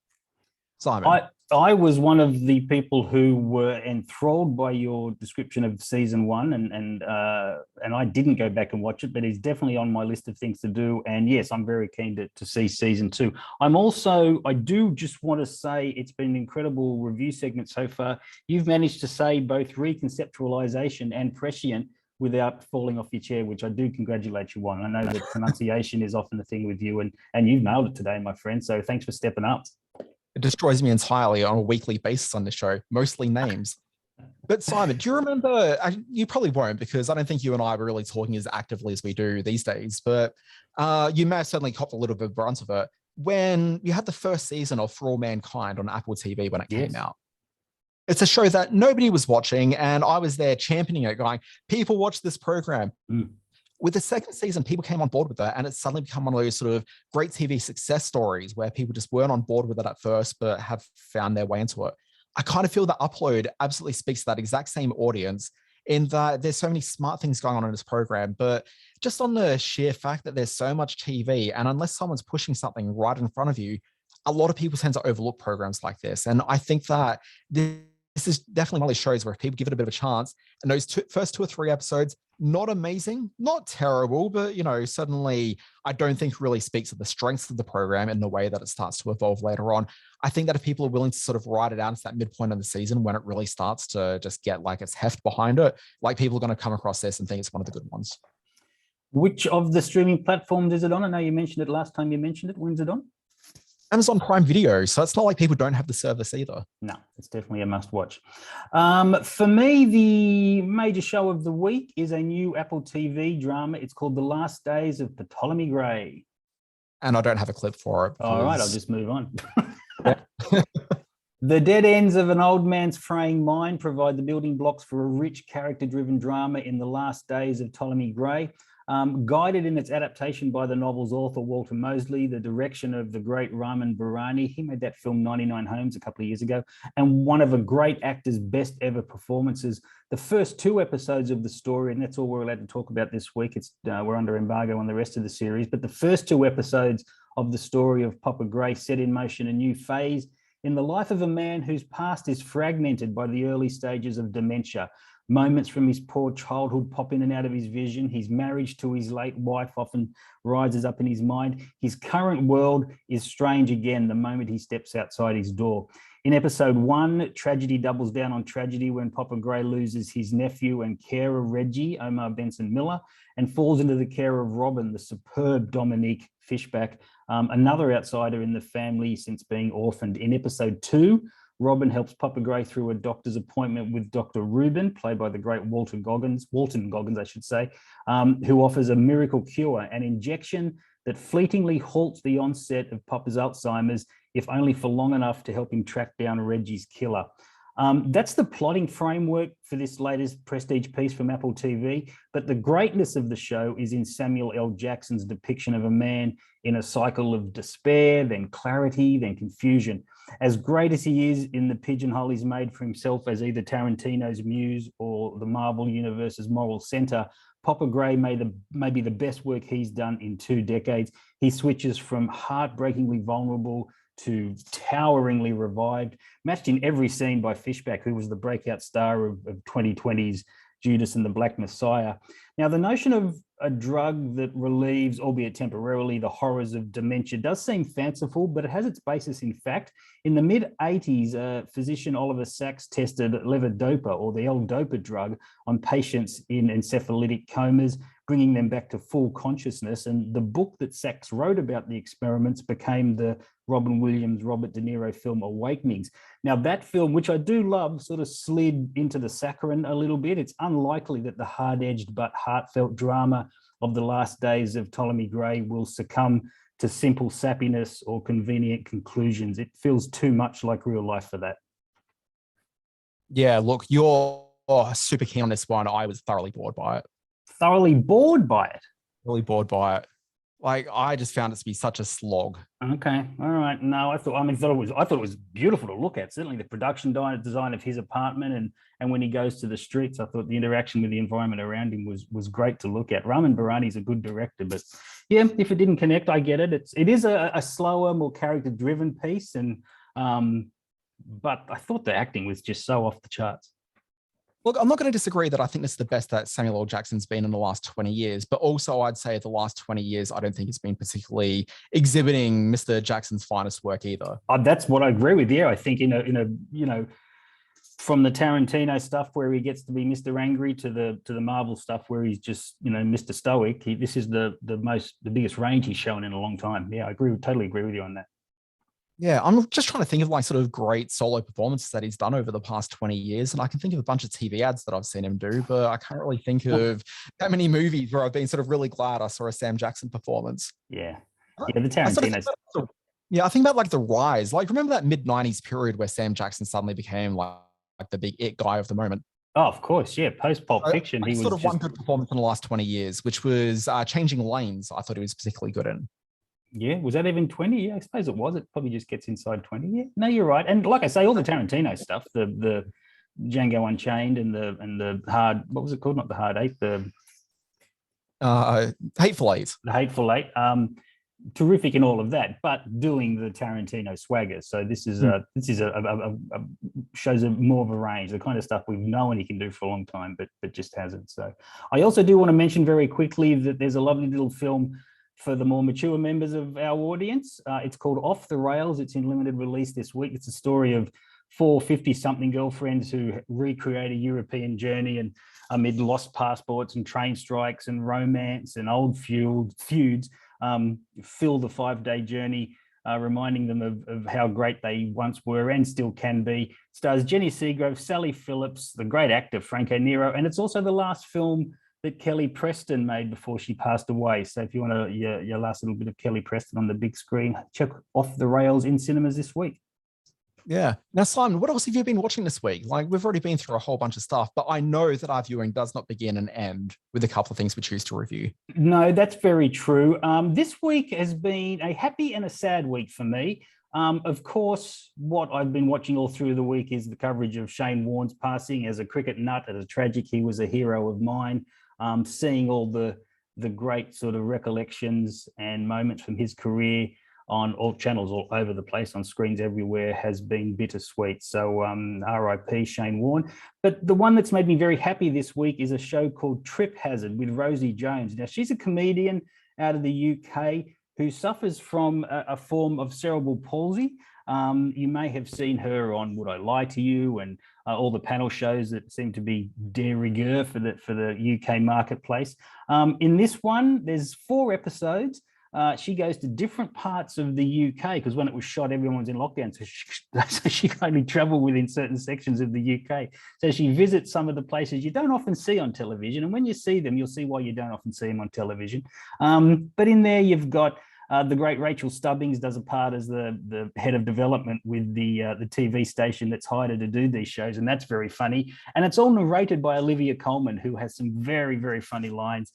[SPEAKER 1] Simon.
[SPEAKER 2] I was one of the people who were enthralled by your description of season one, and I didn't go back and watch it, but it's definitely on my list of things to do. And yes, I'm very keen to see season two. I do just want to say it's been an incredible review segment so far. You've managed to say both reconceptualization and prescient without falling off your chair, which I do congratulate you on. I know that pronunciation is often a thing with you, and you've nailed it today, my friend. So thanks for stepping up.
[SPEAKER 1] It destroys me entirely on a weekly basis on this show, mostly names. But Simon, do you remember, you probably won't because I don't think you and I were really talking as actively as we do these days, but you may have certainly copped a little bit of brunt of it when you had the first season of For All Mankind on Apple TV when it came out. It's a show that nobody was watching, and I was there championing it, going, people watch this program. With the second season, people came on board with that, and it's suddenly become one of those sort of great TV success stories where people just weren't on board with it at first, but have found their way into it. I kind of feel that Upload absolutely speaks to that exact same audience in that there's so many smart things going on in this program, but just on the sheer fact that there's so much TV, and unless someone's pushing something right in front of you, a lot of people tend to overlook programs like this. And I think that this is definitely one of those shows where people give it a bit of a chance, and those first 2 or 3 episodes, not amazing, not terrible, but certainly I don't think really speaks to the strengths of the program in the way that it starts to evolve later on. I think that if people are willing to sort of ride it out to that midpoint of the season when it really starts to just get like its heft behind it, like people are going to come across this and think it's one of the good ones.
[SPEAKER 2] Which of the streaming platforms is it on? I know you mentioned it last time you mentioned it. When's it on?
[SPEAKER 1] Amazon Prime Video, so it's not like people don't have the service either.
[SPEAKER 2] No, it's definitely a must watch. For me, the major show of the week is a new Apple TV drama. It's called The Last Days of Ptolemy Gray.
[SPEAKER 1] And I don't have a clip for it.
[SPEAKER 2] All right, I'll just move on. The dead ends of an old man's fraying mind provide the building blocks for a rich character-driven drama in The Last Days of Ptolemy Gray. Guided in its adaptation by the novel's author, Walter Mosley, the direction of the great Ramin Bahrani. He made that film 99 Homes a couple of years ago, and one of a great actor's best ever performances. The first 2 episodes of the story, and that's all we're allowed to talk about this week. We're under embargo on the rest of the series, but the first 2 episodes of the story of Papa Gray set in motion a new phase in the life of a man whose past is fragmented by the early stages of dementia. Moments from his poor childhood pop in and out of his vision. His marriage to his late wife often rises up in his mind. His current world is strange again the moment he steps outside his door. In episode 1, tragedy doubles down on tragedy when Papa Gray loses his nephew and carer, Reggie, Omar Benson Miller, and falls into the care of Robin, the superb Dominique Fishback, another outsider in the family since being orphaned. In episode 2, Robin helps Papa Gray through a doctor's appointment with Dr. Rubin, played by the great Walton Goggins, I should say, who offers a miracle cure, an injection that fleetingly halts the onset of Papa's Alzheimer's, if only for long enough to help him track down Reggie's killer. That's the plotting framework for this latest prestige piece from Apple TV, but the greatness of the show is in Samuel L. Jackson's depiction of a man in a cycle of despair, then clarity, then confusion. As great as he is in the pigeonhole he's made for himself as either Tarantino's muse or the Marvel Universe's moral center, Papa Gray may be the best work he's done in 2 decades. He switches from heartbreakingly vulnerable to toweringly revived, matched in every scene by Fishback, who was the breakout star of 2020's Judas and the Black Messiah. Now, the notion of a drug that relieves, albeit temporarily, the horrors of dementia does seem fanciful, but it has its basis in fact. In the mid-'80s, physician Oliver Sacks tested levodopa, or the L-dopa drug, on patients in encephalitic comas, bringing them back to full consciousness. And the book that Sacks wrote about the experiments became the Robin Williams, Robert De Niro film Awakenings. Now, that film, which I do love, sort of slid into the saccharine a little bit. It's unlikely that the hard-edged but heartfelt drama of the last days of Ptolemy Gray will succumb to simple sappiness or convenient conclusions. It feels too much like real life for that.
[SPEAKER 1] Yeah, look, you're super keen on this one. I was thoroughly bored by it.
[SPEAKER 2] Thoroughly bored by it?
[SPEAKER 1] Really bored by it. Like, I just found it to be such a slog.
[SPEAKER 2] Okay, all right. No, I thought it was beautiful to look at. Certainly the production design of his apartment and when he goes to the streets, I thought the interaction with the environment around him was great to look at. Ramin Barani's a good director, but yeah, if it didn't connect, I get it. It is a slower, more character-driven piece, and but I thought the acting was just so off the charts.
[SPEAKER 1] Look, I'm not going to disagree that I think this is the best that Samuel L. Jackson's been in the last 20 years, but also I'd say the last 20 years, I don't think it's been particularly exhibiting Mr. Jackson's finest work either.
[SPEAKER 2] That's what I agree with. Yeah, I think in a from the Tarantino stuff where he gets to be Mr. Angry to the Marvel stuff where he's just Mr. Stoic. This is the biggest range he's shown in a long time. Yeah, totally agree with you on that.
[SPEAKER 1] Yeah, I'm just trying to think of like sort of great solo performances that he's done over the past 20 years. And I can think of a bunch of TV ads that I've seen him do, but I can't really think of that many movies where I've been sort of really glad I saw a Sam Jackson performance.
[SPEAKER 2] Yeah. Yeah, the Tarantino stuff.
[SPEAKER 1] Yeah, I think about like the rise. Like, remember that mid-90s period where Sam Jackson suddenly became like the big it guy of the moment?
[SPEAKER 2] Oh, of course, yeah. Post Pulp Fiction, he was
[SPEAKER 1] sort of one good performance in the last 20 years, which was Changing Lanes. I thought he was particularly good in.
[SPEAKER 2] Yeah, was that even 20? Yeah, I suppose it was. It probably just gets inside 20. Yeah, no, you're right. And like I say, all the Tarantino stuff, the Django Unchained and the hard, what was it called? Not the Hard Eight, the
[SPEAKER 1] Hateful Eight.
[SPEAKER 2] The Hateful Eight. Terrific in all of that, but doing the Tarantino swagger. So this is shows more of a range, the kind of stuff we've known he can do for a long time, but just hasn't. So I also do want to mention very quickly that there's a lovely little film for the more mature members of our audience. It's called Off the Rails. It's in limited release this week. It's a story of 4 50-something girlfriends who recreate a European journey and amid lost passports and train strikes and romance and old feuds, fill the 5-day journey, reminding them of how great they once were and still can be. Stars Jenny Seagrove, Sally Phillips, the great actor Franco Nero, and it's also the last film that Kelly Preston made before she passed away. So if you want your last little bit of Kelly Preston on the big screen, check Off the Rails in cinemas this week.
[SPEAKER 1] Yeah. Now, Simon, what else have you been watching this week? Like, we've already been through a whole bunch of stuff, but I know that our viewing does not begin and end with a couple of things we choose to review.
[SPEAKER 2] No, that's very true. This week has been a happy and a sad week for me. Of course, what I've been watching all through the week is the coverage of Shane Warne's passing. As a cricket nut, as a tragic, he was a hero of mine. Seeing all the great sort of recollections and moments from his career on all channels all over the place, on screens everywhere, has been bittersweet. So RIP Shane Warne. But the one that's made me very happy this week is a show called Trip Hazard with Rosie Jones. Now, she's a comedian out of the UK who suffers from a form of cerebral palsy. You may have seen her on Would I Lie to You and all the panel shows that seem to be de rigueur for the UK marketplace. In this one, there's 4 episodes. She goes to different parts of the UK because when it was shot, everyone was in lockdown. So she can only travel within certain sections of the UK. So she visits some of the places you don't often see on television. And when you see them, you'll see why you don't often see them on television. But in there, you've got the great Rachel Stubbings does a part as the head of development with the TV station that's hired her to do these shows, and that's very funny. And it's all narrated by Olivia Colman, who has some very, very funny lines.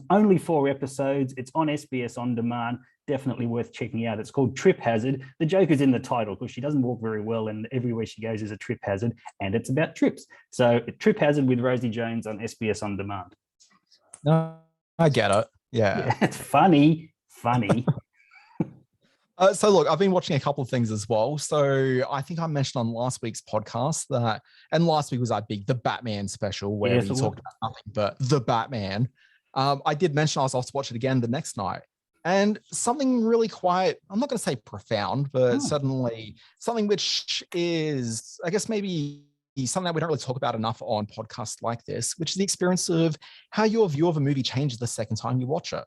[SPEAKER 2] Only 4 episodes. It's on SBS On Demand. Definitely worth checking out. It's called Trip Hazard. The joke is in the title because she doesn't walk very well, and everywhere she goes is a trip hazard, and it's about trips. So Trip Hazard with Rosie Jones on SBS On Demand.
[SPEAKER 1] No, I get it. Yeah.
[SPEAKER 2] It's funny.
[SPEAKER 1] So look, I've been watching a couple of things as well. So I think I mentioned on last week's podcast and last week was our big The Batman special where we talked about nothing but The Batman. I did mention I was off to watch it again the next night. And something really quite, I'm not going to say profound, but certainly something which is, I guess, maybe something that we don't really talk about enough on podcasts like this, which is the experience of how your view of a movie changes the second time you watch it.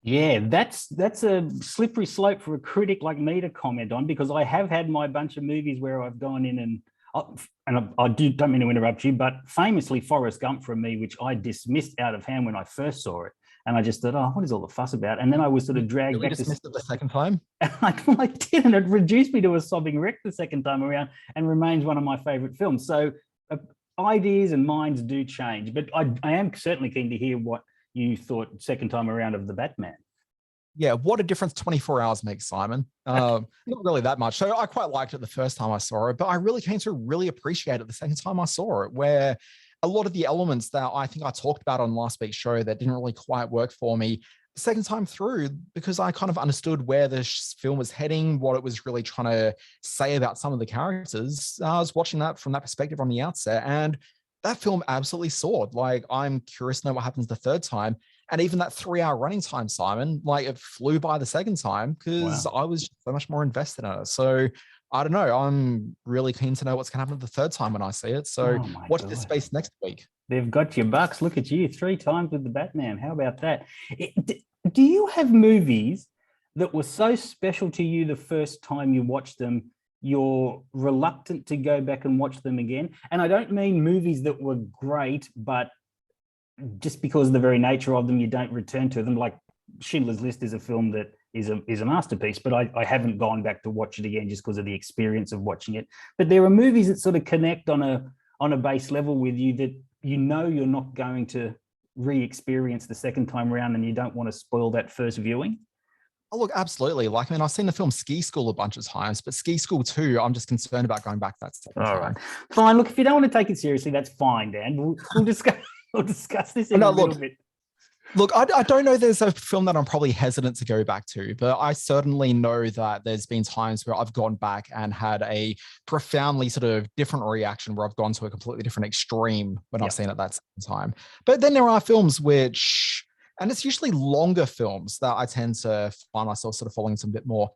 [SPEAKER 2] Yeah, that's a slippery slope for a critic like me to comment on, because I have had my bunch of movies where I've gone in and I don't mean to interrupt you, but famously Forrest Gump from me, which I dismissed out of hand when I first saw it. And I just thought, oh, what is all the fuss about? And then I was sort of dragged back.
[SPEAKER 1] Dismissed it the second time?
[SPEAKER 2] I did, and it reduced me to a sobbing wreck the second time around and remains one of my favorite films. So ideas and minds do change, but I am certainly keen to hear what you thought second time around of The Batman.
[SPEAKER 1] Yeah, what a difference 24 hours makes, Simon. Not really that much. So I quite liked it the first time I saw it, but I really came to really appreciate it the second time I saw it, where a lot of the elements that I think I talked about on last week's show that didn't really quite work for me the second time through, because I kind of understood where this film was heading, what it was really trying to say about some of the characters. I was watching that from that perspective from the outset, and that film absolutely soared. Like, I'm curious to know what happens the third time. And even that 3-hour running time, Simon, like, it flew by the second time because I was so much more invested in it. So I don't know. I'm really keen to know what's going to happen the third time when I see it. So watch this space next week.
[SPEAKER 2] They've got your bucks. Look at you, 3 times with The Batman. How about that? Do you have movies that were so special to you the first time you watched them, you're reluctant to go back and watch them again? And I don't mean movies that were great, but just because of the very nature of them, you don't return to them. Like Schindler's List is a film that is a masterpiece, but I haven't gone back to watch it again just because of the experience of watching it. But there are movies that sort of connect on a base level with you that you know you're not going to re-experience the second time around, and you don't want to spoil that first viewing.
[SPEAKER 1] Oh, look, absolutely. Like, I mean, I've seen the film Ski School a bunch of times, but Ski School 2, I'm just concerned about going back that second time.
[SPEAKER 2] Right. Fine. Look, if you don't want to take it seriously, that's fine, Dan. We'll discuss this in a little bit.
[SPEAKER 1] Look, I don't know there's a film that I'm probably hesitant to go back to, but I certainly know that there's been times where I've gone back and had a profoundly sort of different reaction, where I've gone to a completely different extreme when I've seen it that second time. But then there are films which, and it's usually longer films, that I tend to find myself sort of falling into a bit more.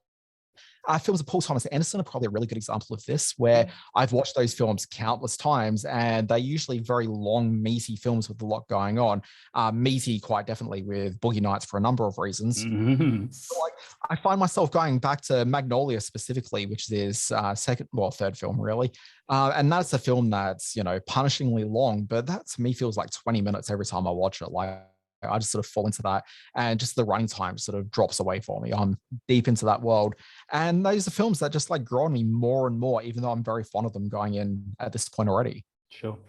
[SPEAKER 1] Films of Paul Thomas Anderson are probably a really good example of this, where I've watched those films countless times, and they're usually very long, meaty films with a lot going on. Meaty, quite definitely, with Boogie Nights for a number of reasons. So, like, I find myself going back to Magnolia specifically, which is third film, really. And that's a film that's, punishingly long, but that to me feels like 20 minutes every time I watch it. Like, I just sort of fall into that, and just the running time sort of drops away for me. I'm deep into that world, and those are films that just like grow on me more and more, even though I'm very fond of them going in at this point already.
[SPEAKER 2] Sure.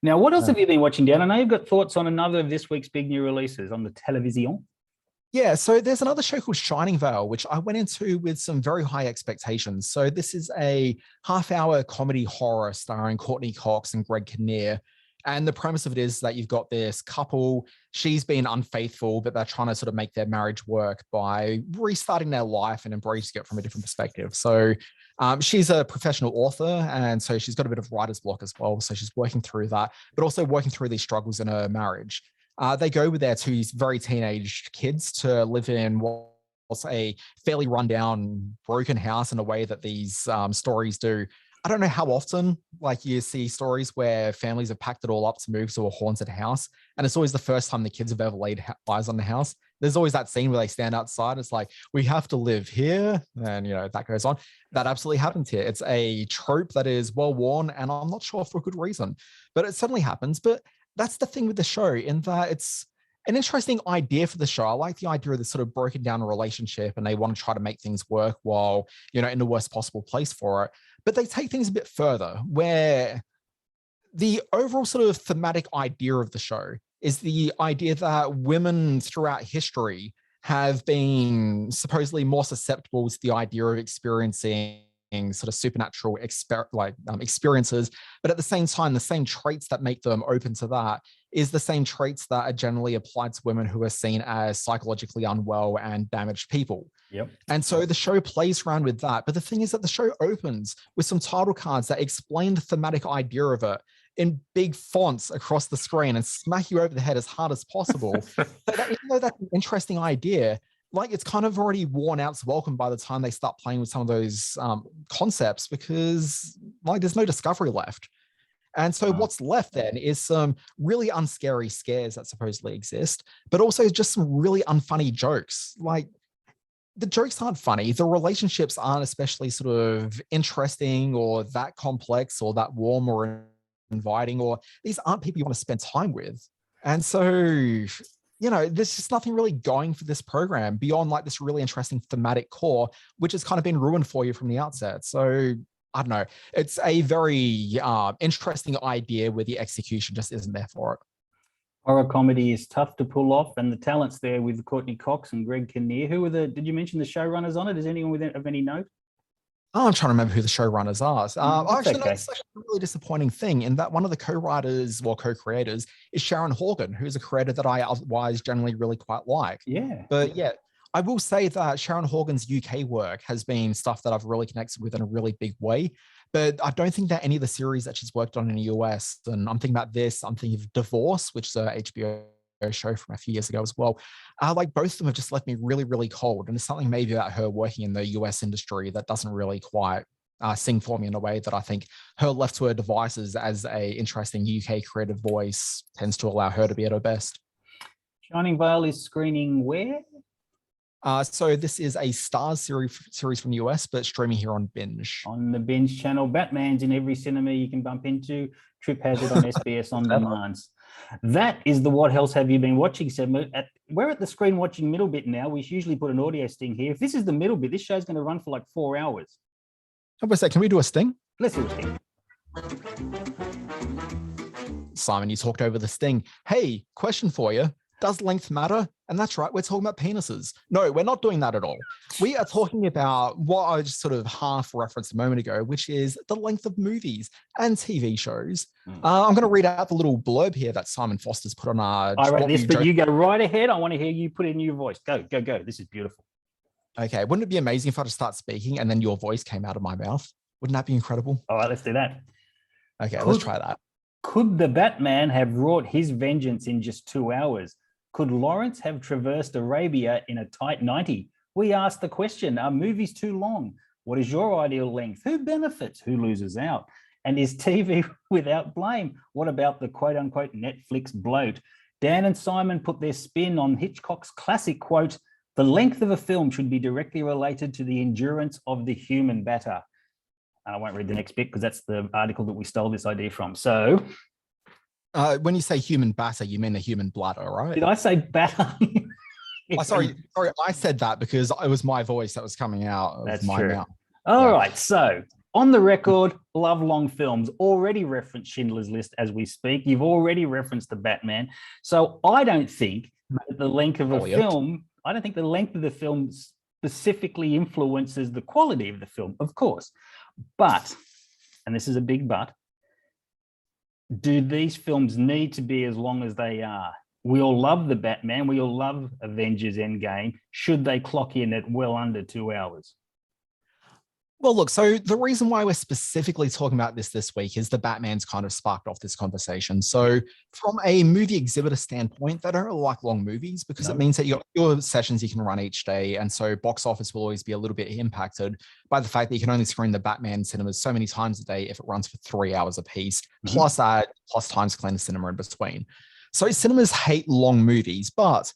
[SPEAKER 2] Now, what else have you been watching, Dan? I know you've got thoughts on another of this week's big new releases on the television.
[SPEAKER 1] Yeah, so there's another show called Shining Vale, which I went into with some very high expectations. So this is a half-hour comedy horror starring Courtney Cox and Greg Kinnear. And the premise of it is that you've got this couple, she's been unfaithful, but they're trying to sort of make their marriage work by restarting their life and embracing it from a different perspective. So she's a professional author, and so she's got a bit of writer's block as well. So she's working through that, but also working through these struggles in her marriage. They go with their two very teenage kids to live in what's a fairly rundown, broken house in a way that these stories do. I don't know how often, like, you see stories where families have packed it all up to move to a haunted house, and it's always the first time the kids have ever laid eyes on the house. There's always that scene where they stand outside. It's like, we have to live here, and that goes on. That absolutely happens here. It's a trope that is well worn, and I'm not sure for a good reason, but it certainly happens. But that's the thing with the show, in that it's an interesting idea for the show. I like the idea of this sort of broken down relationship, and they want to try to make things work while, in the worst possible place for it. But they take things a bit further, where the overall sort of thematic idea of the show is the idea that women throughout history have been supposedly more susceptible to the idea of experiencing sort of supernatural experiences, but at the same time, the same traits that make them open to that is the same traits that are generally applied to women who are seen as psychologically unwell and damaged people.
[SPEAKER 2] Yep.
[SPEAKER 1] And so the show plays around with that. But the thing is that the show opens with some title cards that explain the thematic idea of it in big fonts across the screen and smack you over the head as hard as possible. So that, even though that's an interesting idea, like, it's kind of already worn out its welcome by the time they start playing with some of those concepts, because there's no discovery left. And so what's left then is some really unscary scares that supposedly exist, but also just some really unfunny jokes. Like, the jokes aren't funny. The relationships aren't especially sort of interesting or that complex or that warm or inviting, or these aren't people you want to spend time with. And so, there's just nothing really going for this program beyond this really interesting thematic core, which has kind of been ruined for you from the outset. So I don't know. It's a very interesting idea where the execution just isn't there for it.
[SPEAKER 2] Horror comedy is tough to pull off, and the talent's there with Courtney Cox and Greg Kinnear. Who are did you mention the showrunners on it? Is anyone of any note?
[SPEAKER 1] Oh, I'm trying to remember who the showrunners are. Actually,
[SPEAKER 2] okay.
[SPEAKER 1] It's actually a really disappointing thing, in that one of the co-writers, or co-creators, is Sharon Horgan, who's a creator that I otherwise generally really quite like.
[SPEAKER 2] Yeah.
[SPEAKER 1] But yeah, I will say that Sharon Horgan's UK work has been stuff that I've really connected with in a really big way. But I don't think that any of the series that she's worked on in the US, and I'm thinking about this, I'm thinking of Divorce, which is a HBO show from a few years ago as well. Both of them have just left me really, really cold. And there's something maybe about her working in the US industry that doesn't really quite sing for me in a way that I think her left to her devices as a interesting UK creative voice tends to allow her to be at her best.
[SPEAKER 2] Shining Vale is screening where?
[SPEAKER 1] So this is a Starz series from the US, but streaming here on Binge.
[SPEAKER 2] On the Binge channel. Batman's in every cinema you can bump into. Trip has it on SBS On Demand. That is the What Else Have You Been Watching segment. We're at the screen watching middle bit now. We usually put an audio sting here. If this is the middle bit, this show's going to run for 4 hours.
[SPEAKER 1] I was say, can we do a sting?
[SPEAKER 2] Let's do a sting.
[SPEAKER 1] Simon, you talked over the sting. Hey, question for you. Does length matter? And that's right, we're talking about penises. No, we're not doing that at all. We are talking about what I just sort of half referenced a moment ago, which is the length of movies and TV shows. I'm going to read out the little blurb here that Simon Foster's put on our...
[SPEAKER 2] I read this, but you go right ahead. I want to hear you put in your voice. Go, go, go. This is beautiful.
[SPEAKER 1] Okay, wouldn't it be amazing if I just start speaking and then your voice came out of my mouth? Wouldn't that be incredible?
[SPEAKER 2] All right, let's do that.
[SPEAKER 1] Okay, let's try that.
[SPEAKER 2] Could the Batman have wrought his vengeance in just 2 hours? Could Lawrence have traversed Arabia in a tight 90? We asked the question, are movies too long? What is your ideal length? Who benefits? Who loses out? And is TV without blame? What about the quote-unquote Netflix bloat? Dan and Simon put their spin on Hitchcock's classic quote, the length of a film should be directly related to the endurance of the human batter. And I won't read the next bit because that's the article that we stole this idea from. So...
[SPEAKER 1] when you say human batter, you mean the human bladder, right?
[SPEAKER 2] Did I say batter?
[SPEAKER 1] Sorry, I said that because it was my voice that was coming out of my mouth.
[SPEAKER 2] All right, so on the record, love long films. Already referenced Schindler's List as we speak. You've already referenced the Batman. So I don't think that the length of a film, I don't think the length of the film specifically influences the quality of the film, of course. But, and this is a big but, do these films need to be as long as they are? We all love the Batman. We all love Avengers Endgame. Should they clock in at well under 2 hours?
[SPEAKER 1] Well, look, so the reason why we're specifically talking about this week is the Batman's kind of sparked off this conversation. So from a movie exhibitor standpoint, they don't really like long movies because it means that you got your sessions you can run each day. And so box office will always be a little bit impacted by the fact that you can only screen the Batman in cinemas so many times a day if it runs for 3 hours a piece, plus times clean the cinema in between. So cinemas hate long movies, but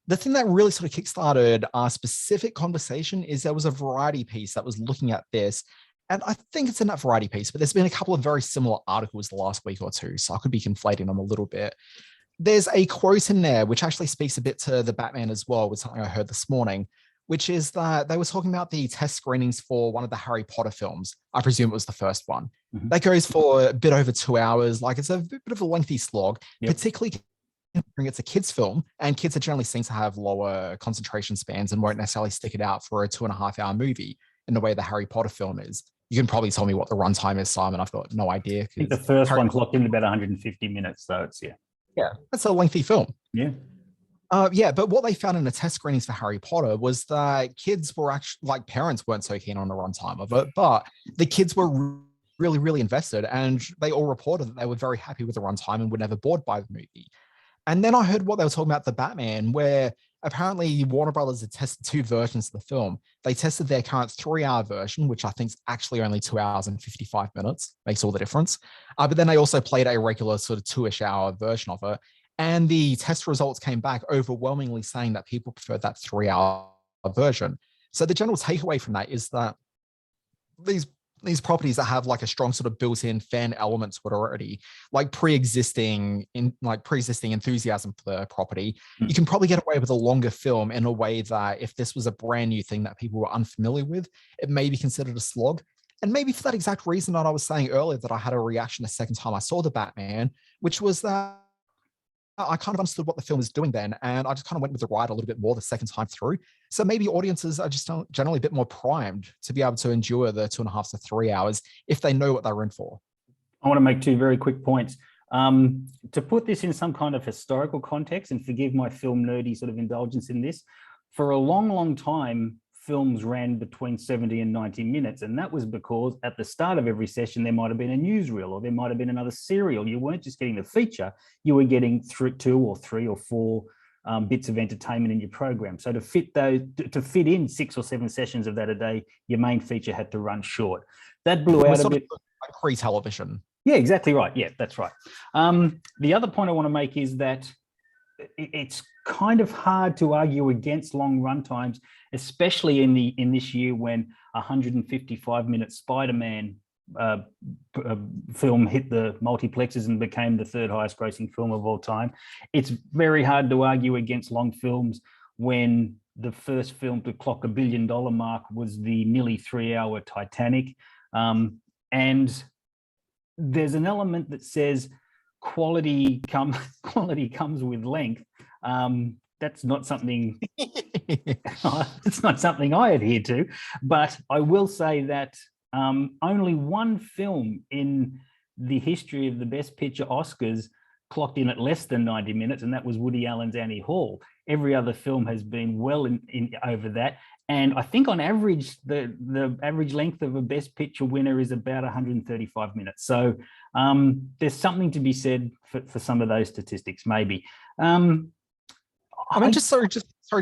[SPEAKER 1] the thing that really sort of kickstarted our specific conversation is there was a variety piece that was looking at this. And I think it's in that variety piece, but there's been a couple of very similar articles the last week or two. So I could be conflating them a little bit. There's a quote in there, which actually speaks a bit to the Batman as well, with something I heard this morning, which is that they were talking about the test screenings for one of the Harry Potter films. I presume it was the first one. That goes for a bit over 2 hours. Like it's a bit of a lengthy slog, particularly it's a kids film, and kids are generally seen to have lower concentration spans and won't necessarily stick it out for a 2.5 hour movie in the way the Harry Potter film is. You can probably tell me what the runtime is, Simon. I've got no idea.
[SPEAKER 2] I think the first one clocked in about 150 minutes, so it's
[SPEAKER 1] that's a lengthy film.
[SPEAKER 2] But
[SPEAKER 1] what they found in the test screenings for Harry Potter was that kids were actually, like, parents weren't so keen on the runtime of it, but the kids were really, really invested, and they all reported that they were very happy with the runtime and were never bored by the movie. And then I heard what they were talking about the Batman, where apparently Warner Brothers had tested 2 versions of the film. They tested their current 3-hour version, which I think is actually only 2 hours and 55 minutes, makes all the difference. But then they also played a regular sort of 2-ish hour version of it. And the test results came back overwhelmingly saying that people preferred that 3-hour version. So the general takeaway from that is that these properties that have like a strong sort of built-in fan element to it already, like pre-existing enthusiasm for the property, you can probably get away with a longer film in a way that if this was a brand new thing that people were unfamiliar with, it may be considered a slog. And maybe for that exact reason that I was saying earlier that I had a reaction the second time I saw the Batman, which was that I kind of understood what the film was doing then, and I just kind of went with the ride a little bit more the second time through. So maybe audiences are just generally a bit more primed to be able to endure the 2.5 to 3 hours if they know what they're in for.
[SPEAKER 2] I want to make 2 very quick points. To put this in some kind of historical context, and forgive my film nerdy sort of indulgence in this, for a long, long time, films ran between 70 and 90 minutes. And that was because at the start of every session, there might have been a newsreel or there might have been another serial. You weren't just getting the feature, you were getting through 2 or 3 or 4 bits of entertainment in your program. So to fit in 6 or 7 sessions of that a day, your main feature had to run short. That blew out a bit.
[SPEAKER 1] Like pre-television.
[SPEAKER 2] Yeah, exactly right. Yeah, that's right. The other point I want to make is that it's kind of hard to argue against long runtimes, especially in this year when a 155-minute Spider-Man film hit the multiplexes and became the 3rd highest grossing film of all time. It's very hard to argue against long films when the first film to clock $1 billion mark was the nearly 3-hour Titanic. And there's an element that says quality comes with length. That's not something it's not something I adhere to, but I will say that only one film in the history of the Best Picture Oscars clocked in at less than 90 minutes, and that was Woody Allen's Annie Hall. Every other film has been well in over that. And I think on average, the average length of a Best Picture winner is about 135 minutes. So there's something to be said for some of those statistics, maybe.
[SPEAKER 1] Just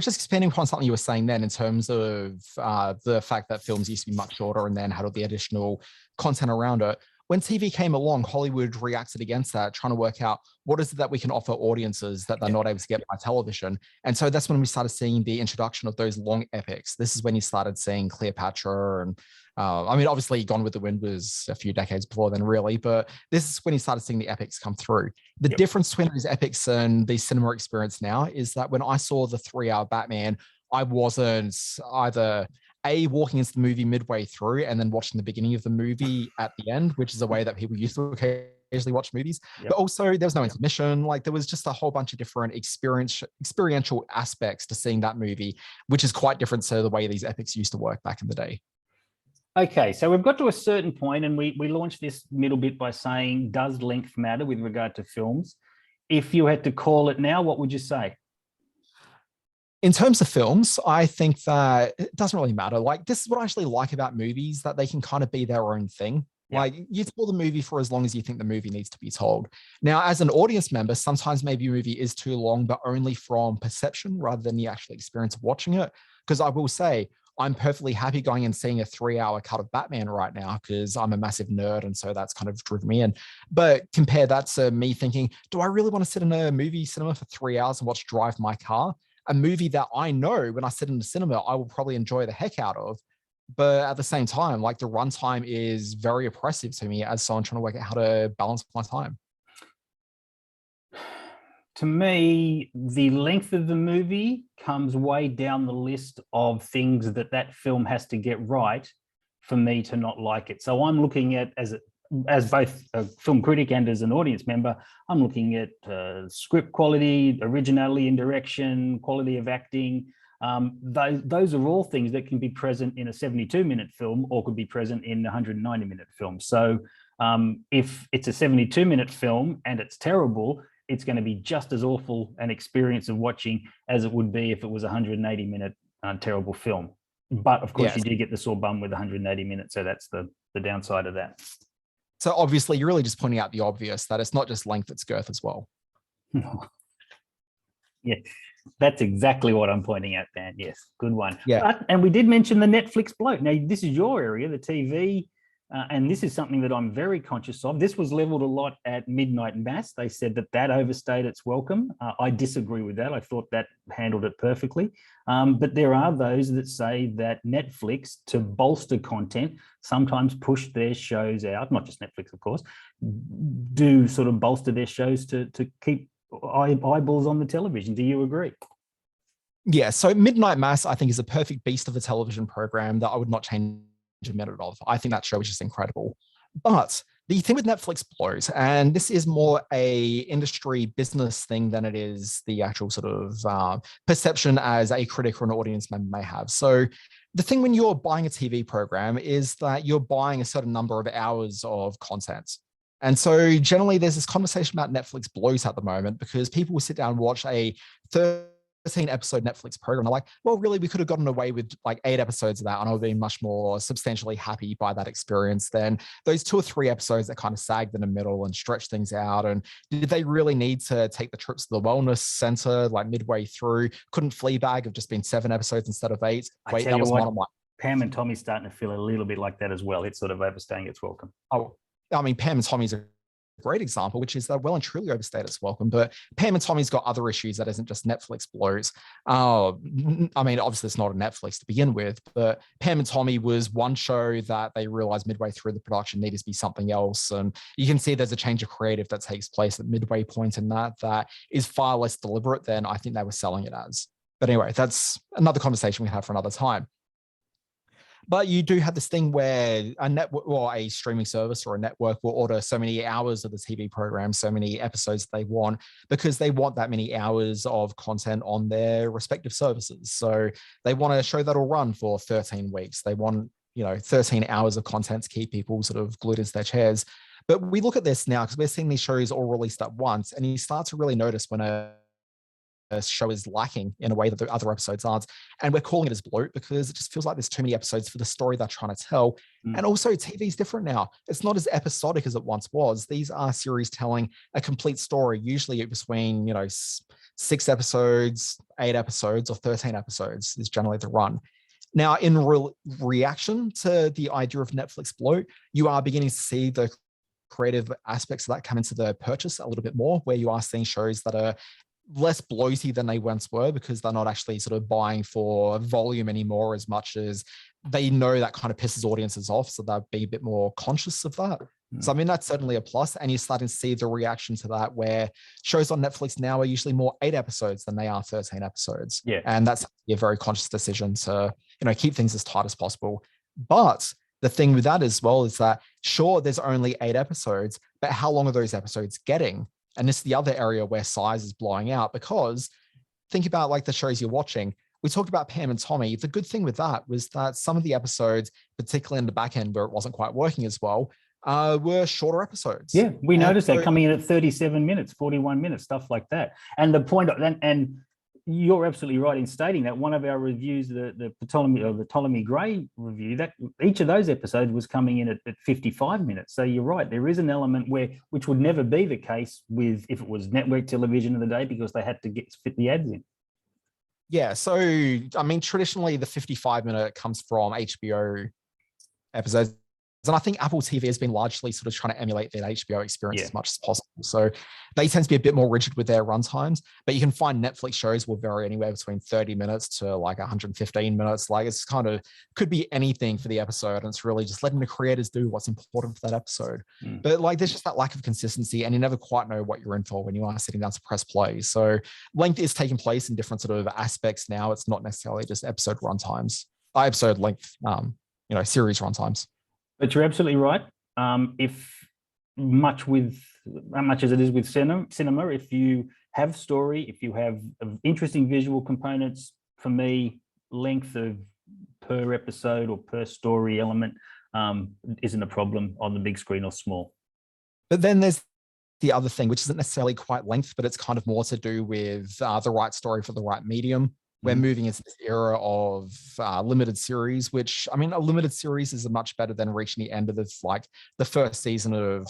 [SPEAKER 1] expanding upon something you were saying then in terms of the fact that films used to be much shorter and then had all the additional content around it. When TV came along, Hollywood reacted against that, trying to work out what is it that we can offer audiences that they're not able to get by television. And so that's when we started seeing the introduction of those long epics. This is when you started seeing Cleopatra and obviously Gone with the Wind was a few decades before then, really, but this is when you started seeing the epics come through. The difference between these epics and the cinema experience now is that when I saw the 3-hour Batman, I wasn't either walking into the movie midway through and then watching the beginning of the movie at the end, which is a way that people used to occasionally watch movies. But also there was no intermission. Like there was just a whole bunch of different experiential aspects to seeing that movie, which is quite different to the way these epics used to work back in the day.
[SPEAKER 2] Okay, so we've got to a certain point, and we launched this middle bit by saying, does length matter with regard to films? If you had to call it now, what would you say?
[SPEAKER 1] In terms of films, I think that it doesn't really matter. Like, this is what I actually like about movies, that they can kind of be their own thing. Yeah. Like, you tell the movie for as long as you think the movie needs to be told. Now, as an audience member, sometimes maybe a movie is too long, but only from perception rather than the actual experience of watching it. Because I will say, I'm perfectly happy going and seeing a 3-hour cut of Batman right now because I'm a massive nerd, and so that's kind of driven me in. But compare that to me thinking, do I really want to sit in a movie cinema for 3 hours and watch Drive My Car? A movie that I know when I sit in the cinema, I will probably enjoy the heck out of. But at the same time, like, the runtime is very oppressive to me as someone trying to work out how to balance my time.
[SPEAKER 2] To me, the length of the movie comes way down the list of things that film has to get right for me to not like it. So I'm looking at, as both a film critic and as an audience member, I'm looking at script quality, originality in direction, quality of acting. Those are all things that can be present in a 72-minute film or could be present in a 190-minute film. So if it's a 72-minute film and it's terrible, it's going to be just as awful an experience of watching as it would be if it was a 180-minute terrible film. But of course, yes, you do get the sore bum with 180 minutes. So that's the downside of that.
[SPEAKER 1] So obviously, you're really just pointing out the obvious, that it's not just length, it's girth as well.
[SPEAKER 2] Yeah, that's exactly what I'm pointing out, Dan. Yes, good one.
[SPEAKER 1] Yeah.
[SPEAKER 2] And we did mention the Netflix bloat. Now, this is your area, the TV. And this is something that I'm very conscious of. This was leveled a lot at Midnight Mass. They said that overstayed its welcome. I disagree with that. I thought that handled it perfectly. But there are those that say that Netflix, to bolster content, sometimes push their shows out, not just Netflix, of course, do sort of bolster their shows to keep eyeballs on the television. Do you agree?
[SPEAKER 1] Yeah, so Midnight Mass, I think, is a perfect beast of a television program that I would not change a minute of. I think that show is just incredible. But the thing with Netflix blows, and this is more a industry business thing than it is the actual sort of perception as a critic or an audience member may have. So the thing when you're buying a TV program is that you're buying a certain number of hours of content. And so generally there's this conversation about Netflix blows at the moment because people will sit down and watch a 13-episode Netflix program. They're like, well, really, we could have gotten away with like 8 episodes of that, and I would have been much more substantially happy by that experience than those 2 or 3 episodes that kind of sagged in the middle and stretched things out. And did they really need to take the trips to the wellness center like midway through? Couldn't Fleabag have just been 7 episodes instead of 8? Wait, that was one of my...
[SPEAKER 2] Pam and Tommy's starting to feel a little bit like that as well. It's sort of overstaying its welcome.
[SPEAKER 1] Oh, I mean, Pam and Tommy's a great example, which is that well and truly overstayed its welcome. But Pam and Tommy's got other issues that isn't just Netflix blows. I mean, obviously it's not a Netflix to begin with, but Pam and Tommy was one show that they realized midway through the production needed to be something else. And you can see there's a change of creative that takes place at midway point in that is far less deliberate than I think they were selling it as. But anyway, that's another conversation we have for another time. But you do have this thing where a network or a streaming service or a network will order so many hours of the TV program, so many episodes they want, because they want that many hours of content on their respective services. So they want a show that'll run for 13 weeks. They want, 13 hours of content to keep people sort of glued into their chairs. But we look at this now because we're seeing these shows all released at once, and you start to really notice when a show is lacking in a way that the other episodes aren't. And we're calling it as bloat because it just feels like there's too many episodes for the story they're trying to tell. And also TV is different now. It's not as episodic as it once was. These are series telling a complete story, usually between, 6 episodes, 8 episodes, or 13 episodes is generally the run. Now, in reaction to the idea of Netflix bloat, you are beginning to see the creative aspects of that come into the purchase a little bit more, where you are seeing shows that are less bloaty than they once were because they're not actually sort of buying for volume anymore as much as they know that kind of pisses audiences off. So they'll be a bit more conscious of that. So, I mean, that's certainly a plus. And you're starting to see the reaction to that where shows on Netflix now are usually more 8 episodes than they are 13 episodes.
[SPEAKER 2] Yeah.
[SPEAKER 1] And that's a very conscious decision to, keep things as tight as possible. But the thing with that as well is that, sure, there's only 8 episodes, but how long are those episodes getting? And this is the other area where size is blowing out, because think about like the shows you're watching. we talked about Pam and Tommy. The good thing with that was that some of the episodes, particularly in the back end where it wasn't quite working as well, were shorter episodes.
[SPEAKER 2] Yeah, we noticed that coming in at 37 minutes, 41 minutes, stuff like that. And the point, and you're absolutely right in stating that one of our reviews, the Ptolemy Gray review, that each of those episodes was coming in at 55 minutes. So you're right, there is an element which would never be the case with if it was network television of the day, because they had to fit the ads in.
[SPEAKER 1] Yeah, so I mean, traditionally the 55-minute comes from HBO episodes. And I think Apple TV has been largely sort of trying to emulate that HBO experience as much as possible. So they tend to be a bit more rigid with their runtimes, but you can find Netflix shows will vary anywhere between 30 minutes to like 115 minutes. Like it's kind of could be anything for the episode. And it's really just letting the creators do what's important for that episode. But like there's just that lack of consistency and you never quite know what you're in for when you are sitting down to press play. So length is taking place in different sort of aspects now. It's not necessarily just episode runtimes, episode length, series runtimes.
[SPEAKER 2] But you're absolutely right. If much as it is with cinema, if you have story, if you have interesting visual components, for me, length of per episode or per story element isn't a problem on the big screen or small.
[SPEAKER 1] But then there's the other thing, which isn't necessarily quite length, but it's kind of more to do with the right story for the right medium. We're moving into this era of limited series, which, I mean, a limited series is much better than reaching the end of this, like the first season of,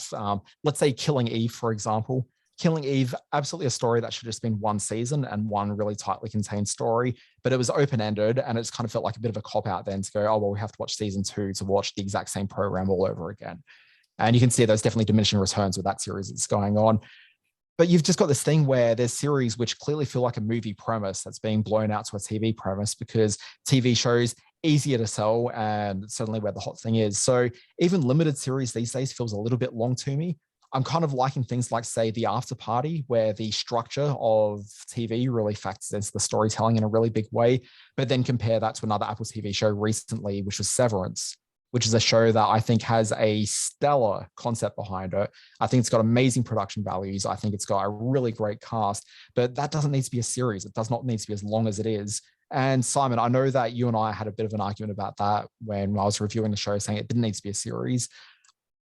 [SPEAKER 1] let's say, Killing Eve, for example. Killing Eve, absolutely a story that should have just been one season and one really tightly contained story, but it was open-ended and it's kind of felt like a bit of a cop-out then to go, oh, well, we have to watch season 2 to watch the exact same program all over again. And you can see there's definitely diminishing returns with that series that's going on. But you've just got this thing where there's series which clearly feel like a movie premise that's being blown out to a TV premise because TV shows easier to sell and certainly where the hot thing is. So even limited series these days feels a little bit long to me. I'm kind of liking things like, say, The After Party, where the structure of TV really factors into the storytelling in a really big way. But then compare that to another Apple TV show recently, which was Severance, which is a show that I think has a stellar concept behind it. I think it's got amazing production values. I think it's got a really great cast, but that doesn't need to be a series. It does not need to be as long as it is. And Simon, I know that you and I had a bit of an argument about that when I was reviewing the show, saying it didn't need to be a series.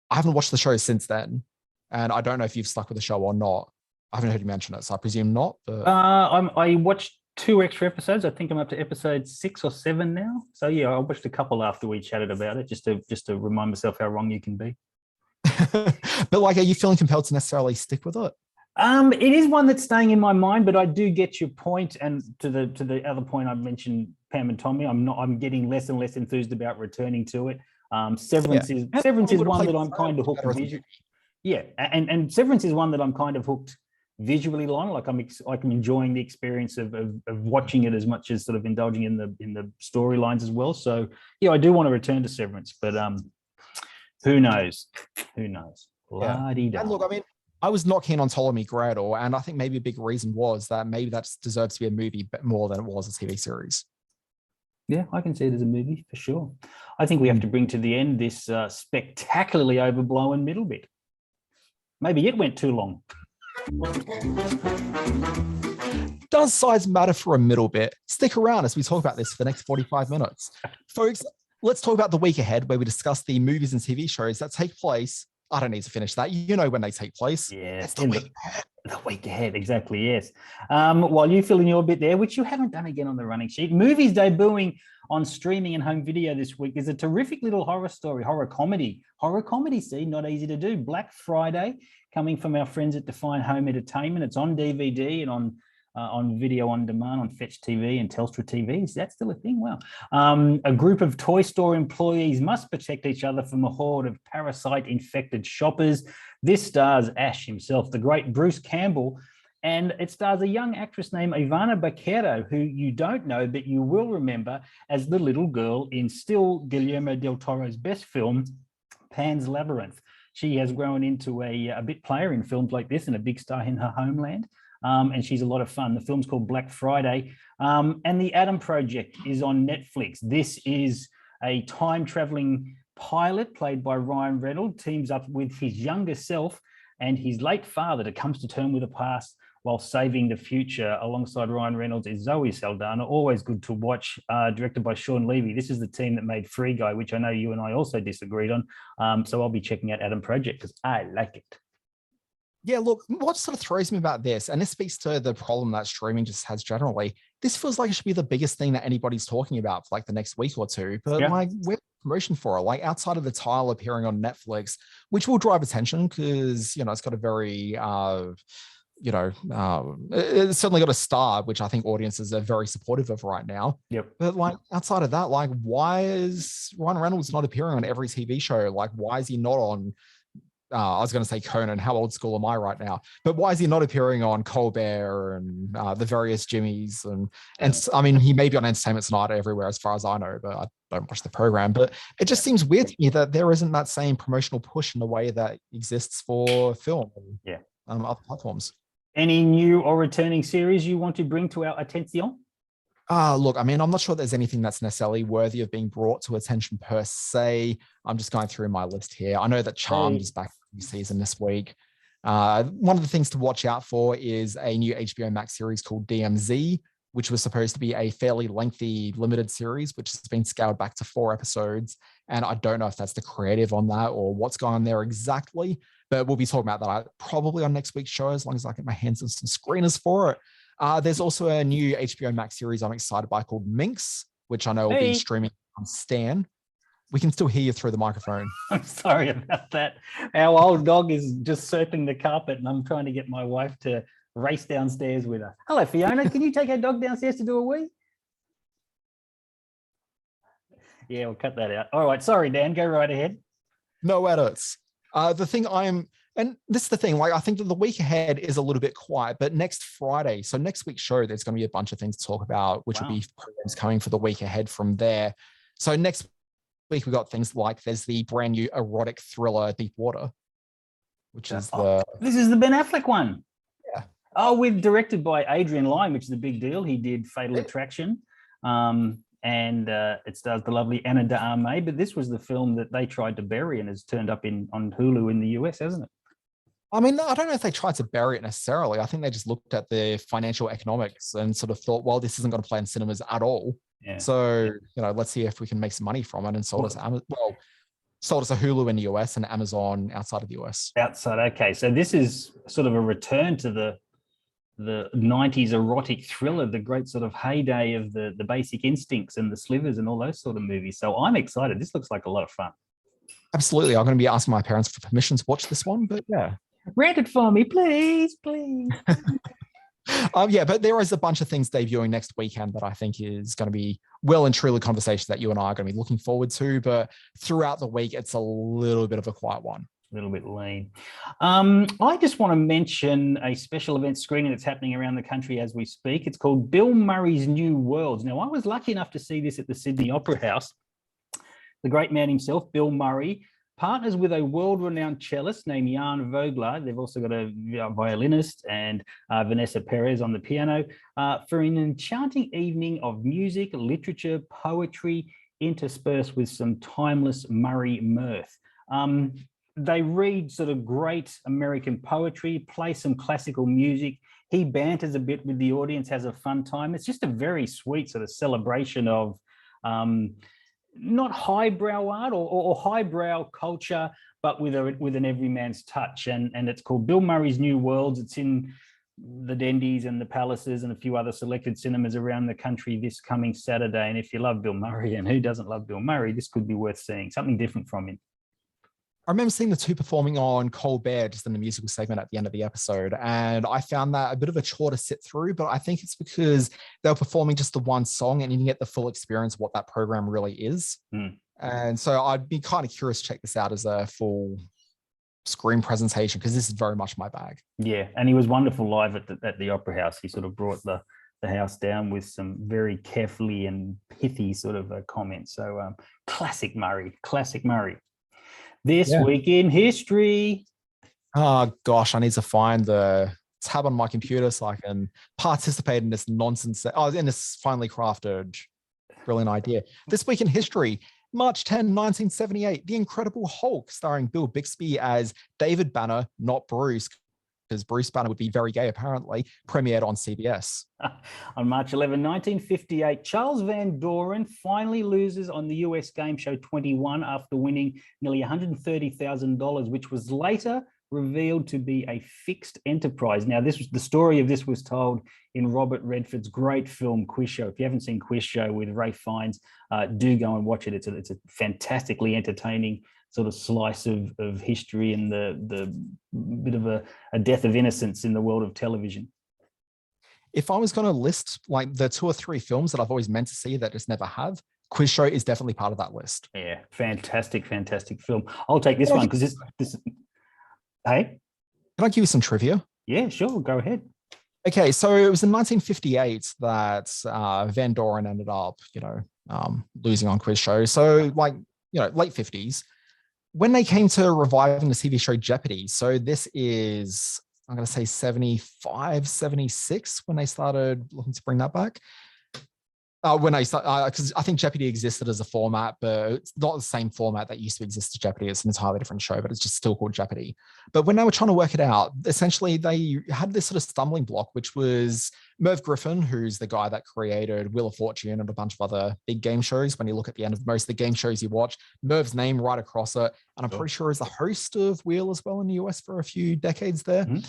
[SPEAKER 1] I haven't watched the show since then, and I don't know if you've stuck with the show or not. I haven't heard you mention it, so I presume not. But
[SPEAKER 2] I watched 2 extra episodes. I think I'm up to episode 6 or 7 now. So yeah, I watched a couple after we chatted about it, just to remind myself how wrong you can be.
[SPEAKER 1] But like, are you feeling compelled to necessarily stick with it?
[SPEAKER 2] It is one that's staying in my mind, but I do get your point. And to the other point I mentioned, Pam and Tommy, I'm getting less and less enthused about returning to it. Severance is one that I'm kind of hooked visually. Yeah, and Severance is one that I'm kind of hooked visually on. Like I'm enjoying the experience of watching it as much as sort of indulging in the storylines as well. So yeah, I do want to return to Severance, but who knows?
[SPEAKER 1] Yeah. And look, I mean, I was not keen on Ptolemy Gray at all, and I think maybe a big reason was that maybe that deserves to be a movie more than it was a TV series.
[SPEAKER 2] Yeah, I can see it as a movie for sure. I think we have to bring to the end this spectacularly overblown middle bit. Maybe it went too long.
[SPEAKER 1] Does size matter for a middle bit? Stick around as we talk about this for the next 45 minutes. Folks, let's talk about the week ahead, where we discuss the movies and TV shows that take place. I don't need to finish that. You know when they take place.
[SPEAKER 2] Yeah,
[SPEAKER 1] it's the week ahead.
[SPEAKER 2] The week ahead, exactly, yes. While you fill in your bit there, which you haven't done again on the running sheet, movies debuting on streaming and home video this week is a terrific little horror comedy, see, not easy to do. Black Friday, coming from our friends at Define Home Entertainment. It's on DVD and on video on demand on Fetch TV and Telstra TV. Is that still a thing? Wow. A group of toy store employees must protect each other from a horde of parasite-infected shoppers. This stars Ash himself, the great Bruce Campbell, and it stars a young actress named Ivana Baquero, who you don't know, but you will remember as the little girl in still Guillermo del Toro's best film, Pan's Labyrinth. She has grown into a bit player in films like this and a big star in her homeland. And she's a lot of fun. The film's called Black Friday. And The Adam Project is on Netflix. This is a time-traveling pilot played by Ryan Reynolds, teams up with his younger self and his late father that comes to terms with the past while saving the future alongside Ryan Reynolds is Zoe Saldana. Always good to watch, directed by Sean Levy. This is the team that made Free Guy, which I know you and I also disagreed on. So I'll be checking out Adam Project because I like it.
[SPEAKER 1] Yeah, look, what sort of throws me about this, and this speaks to the problem that streaming just has generally, this feels like it should be the biggest thing that anybody's talking about for like the next week or two. But like, we're promotion for it, like outside of the title appearing on Netflix, which will drive attention because, you know, it's got a very, it's certainly got a star, which I think audiences are very supportive of right now.
[SPEAKER 2] Yep.
[SPEAKER 1] But like outside of that, like, why is Ryan Reynolds not appearing on every TV show? Like, why is he not on? I was going to say Conan. How old school am I right now? But why is he not appearing on Colbert and the various Jimmys? And I mean, he may be on Entertainment Tonight everywhere, as far as I know, but I don't watch the program. But it just seems weird to me that there isn't that same promotional push in the way that exists for film and other platforms.
[SPEAKER 2] Any new or returning series you want to bring to our attention?
[SPEAKER 1] Look, I mean, I'm not sure there's anything that's necessarily worthy of being brought to attention per se. I'm just going through my list here. I know that Charmed is back for the season this week. One of the things to watch out for is a new HBO Max series called DMZ, which was supposed to be a fairly lengthy limited series, which has been scaled back to 4 episodes. And I don't know if that's the creative on that or what's going on there exactly, but we'll be talking about that probably on next week's show, as long as I get my hands on some screeners for it. There's also a new HBO Max series I'm excited by called Minx, which I know will be streaming on Stan. We can still hear you through the microphone.
[SPEAKER 2] I'm sorry about that. Our old dog is just surfing the carpet and I'm trying to get my wife to race downstairs with her. Hello, Fiona. Can you take our dog downstairs to do a wee? Yeah, we'll cut that out. All right. Sorry, Dan. Go right ahead.
[SPEAKER 1] No edits. And this is the thing, like, I think that the week ahead is a little bit quiet, but next Friday, so next week's show, there's going to be a bunch of things to talk about, which will be programs coming for the week ahead from there. So next week, we got things like there's the brand new erotic thriller Deep Water, which is
[SPEAKER 2] this is the Ben Affleck one.
[SPEAKER 1] Yeah.
[SPEAKER 2] Oh, we're directed by Adrian Lyne, which is a big deal. He did Fatal Attraction. And it stars the lovely Anna de Armas, but this was the film that they tried to bury and has turned up on Hulu in the US, hasn't it?
[SPEAKER 1] I mean, I don't know if they tried to bury it necessarily. I think they just looked at the financial economics and sort of thought, well, this isn't going to play in cinemas at all.
[SPEAKER 2] Yeah.
[SPEAKER 1] So, let's see if we can make some money from it, and sold us a Hulu in the US and Amazon outside of the US.
[SPEAKER 2] Outside, okay. So this is sort of a return to the 90s erotic thriller, the great sort of heyday of the Basic Instincts and the Slivers and all those sort of movies. So I'm excited. This looks like a lot of fun.
[SPEAKER 1] Absolutely. I'm going to be asking my parents for permission to watch this one, but yeah.
[SPEAKER 2] Rent it for me, please, please.
[SPEAKER 1] But there is a bunch of things debuting next weekend that I think is going to be well and truly conversation that you and I are going to be looking forward to. But throughout the week, it's a little bit of a quiet one.
[SPEAKER 2] A little bit lean. I just want to mention a special event screening that's happening around the country as we speak. It's called Bill Murray's New Worlds. Now, I was lucky enough to see this at the Sydney Opera House. The great man himself, Bill Murray, partners with a world-renowned cellist named Jan Vogler. They've also got a violinist and Vanessa Perez on the piano for an enchanting evening of music, literature, poetry, interspersed with some timeless Murray mirth. They read sort of great American poetry, play some classical music. He banters a bit with the audience, has a fun time. It's just a very sweet sort of celebration of not highbrow art or highbrow culture, but with an everyman's touch. And it's called Bill Murray's New Worlds. It's in the Dendies and the Palaces and a few other selected cinemas around the country this coming Saturday. And if you love Bill Murray, and who doesn't love Bill Murray, this could be worth seeing, something different from him.
[SPEAKER 1] I remember seeing the two performing on Colbert just in the musical segment at the end of the episode. And I found that a bit of a chore to sit through, but I think it's because they were performing just the one song and you didn't get the full experience of what that program really is. And so I'd be kind of curious to check this out as a full screen presentation, because this is very much my bag.
[SPEAKER 2] Yeah, and he was wonderful live at the Opera House. He sort of brought the house down with some very carefully and pithy sort of comments. So classic Murray. This week in history.
[SPEAKER 1] Oh gosh, I need to find the tab on my computer so I can participate in this nonsense. In this finely crafted, brilliant idea. This week in history, March 10, 1978, The Incredible Hulk, starring Bill Bixby as David Banner, not Bruce, because Bruce Banner would be very gay, apparently, premiered on CBS.
[SPEAKER 2] On March 11, 1958, Charles Van Doren finally loses on the US game show 21 after winning nearly $130,000, which was later revealed to be a fixed enterprise. Now, the story of this was told in Robert Redford's great film Quiz Show. If you haven't seen Quiz Show with Ray Fiennes, do go and watch it. It's a fantastically entertaining sort of slice of history and the bit of a death of innocence in the world of television.
[SPEAKER 1] If I was going to list like the 2 or 3 films that I've always meant to see that just never have, Quiz Show is definitely part of that list.
[SPEAKER 2] Yeah, fantastic film. I'll take this one because this. Hey?
[SPEAKER 1] Can I give you some trivia?
[SPEAKER 2] Yeah, sure. Go ahead.
[SPEAKER 1] Okay, so it was in 1958 that Van Doren ended up, losing on Quiz Show. So late 50s. When they came to reviving the TV show Jeopardy, so this is, I'm going to say 75, 76 when they started looking to bring that back. Because I think Jeopardy existed as a format, but it's not the same format that used to exist to Jeopardy. It's an entirely different show, but it's just still called Jeopardy. But when they were trying to work it out, essentially they had this sort of stumbling block, which was Merv Griffin, who's the guy that created Wheel of Fortune and a bunch of other big game shows. When you look at the end of most of the game shows you watch, Merv's name right across it. And I'm pretty sure is the host of Wheel as well in the US for a few decades there. Mm-hmm.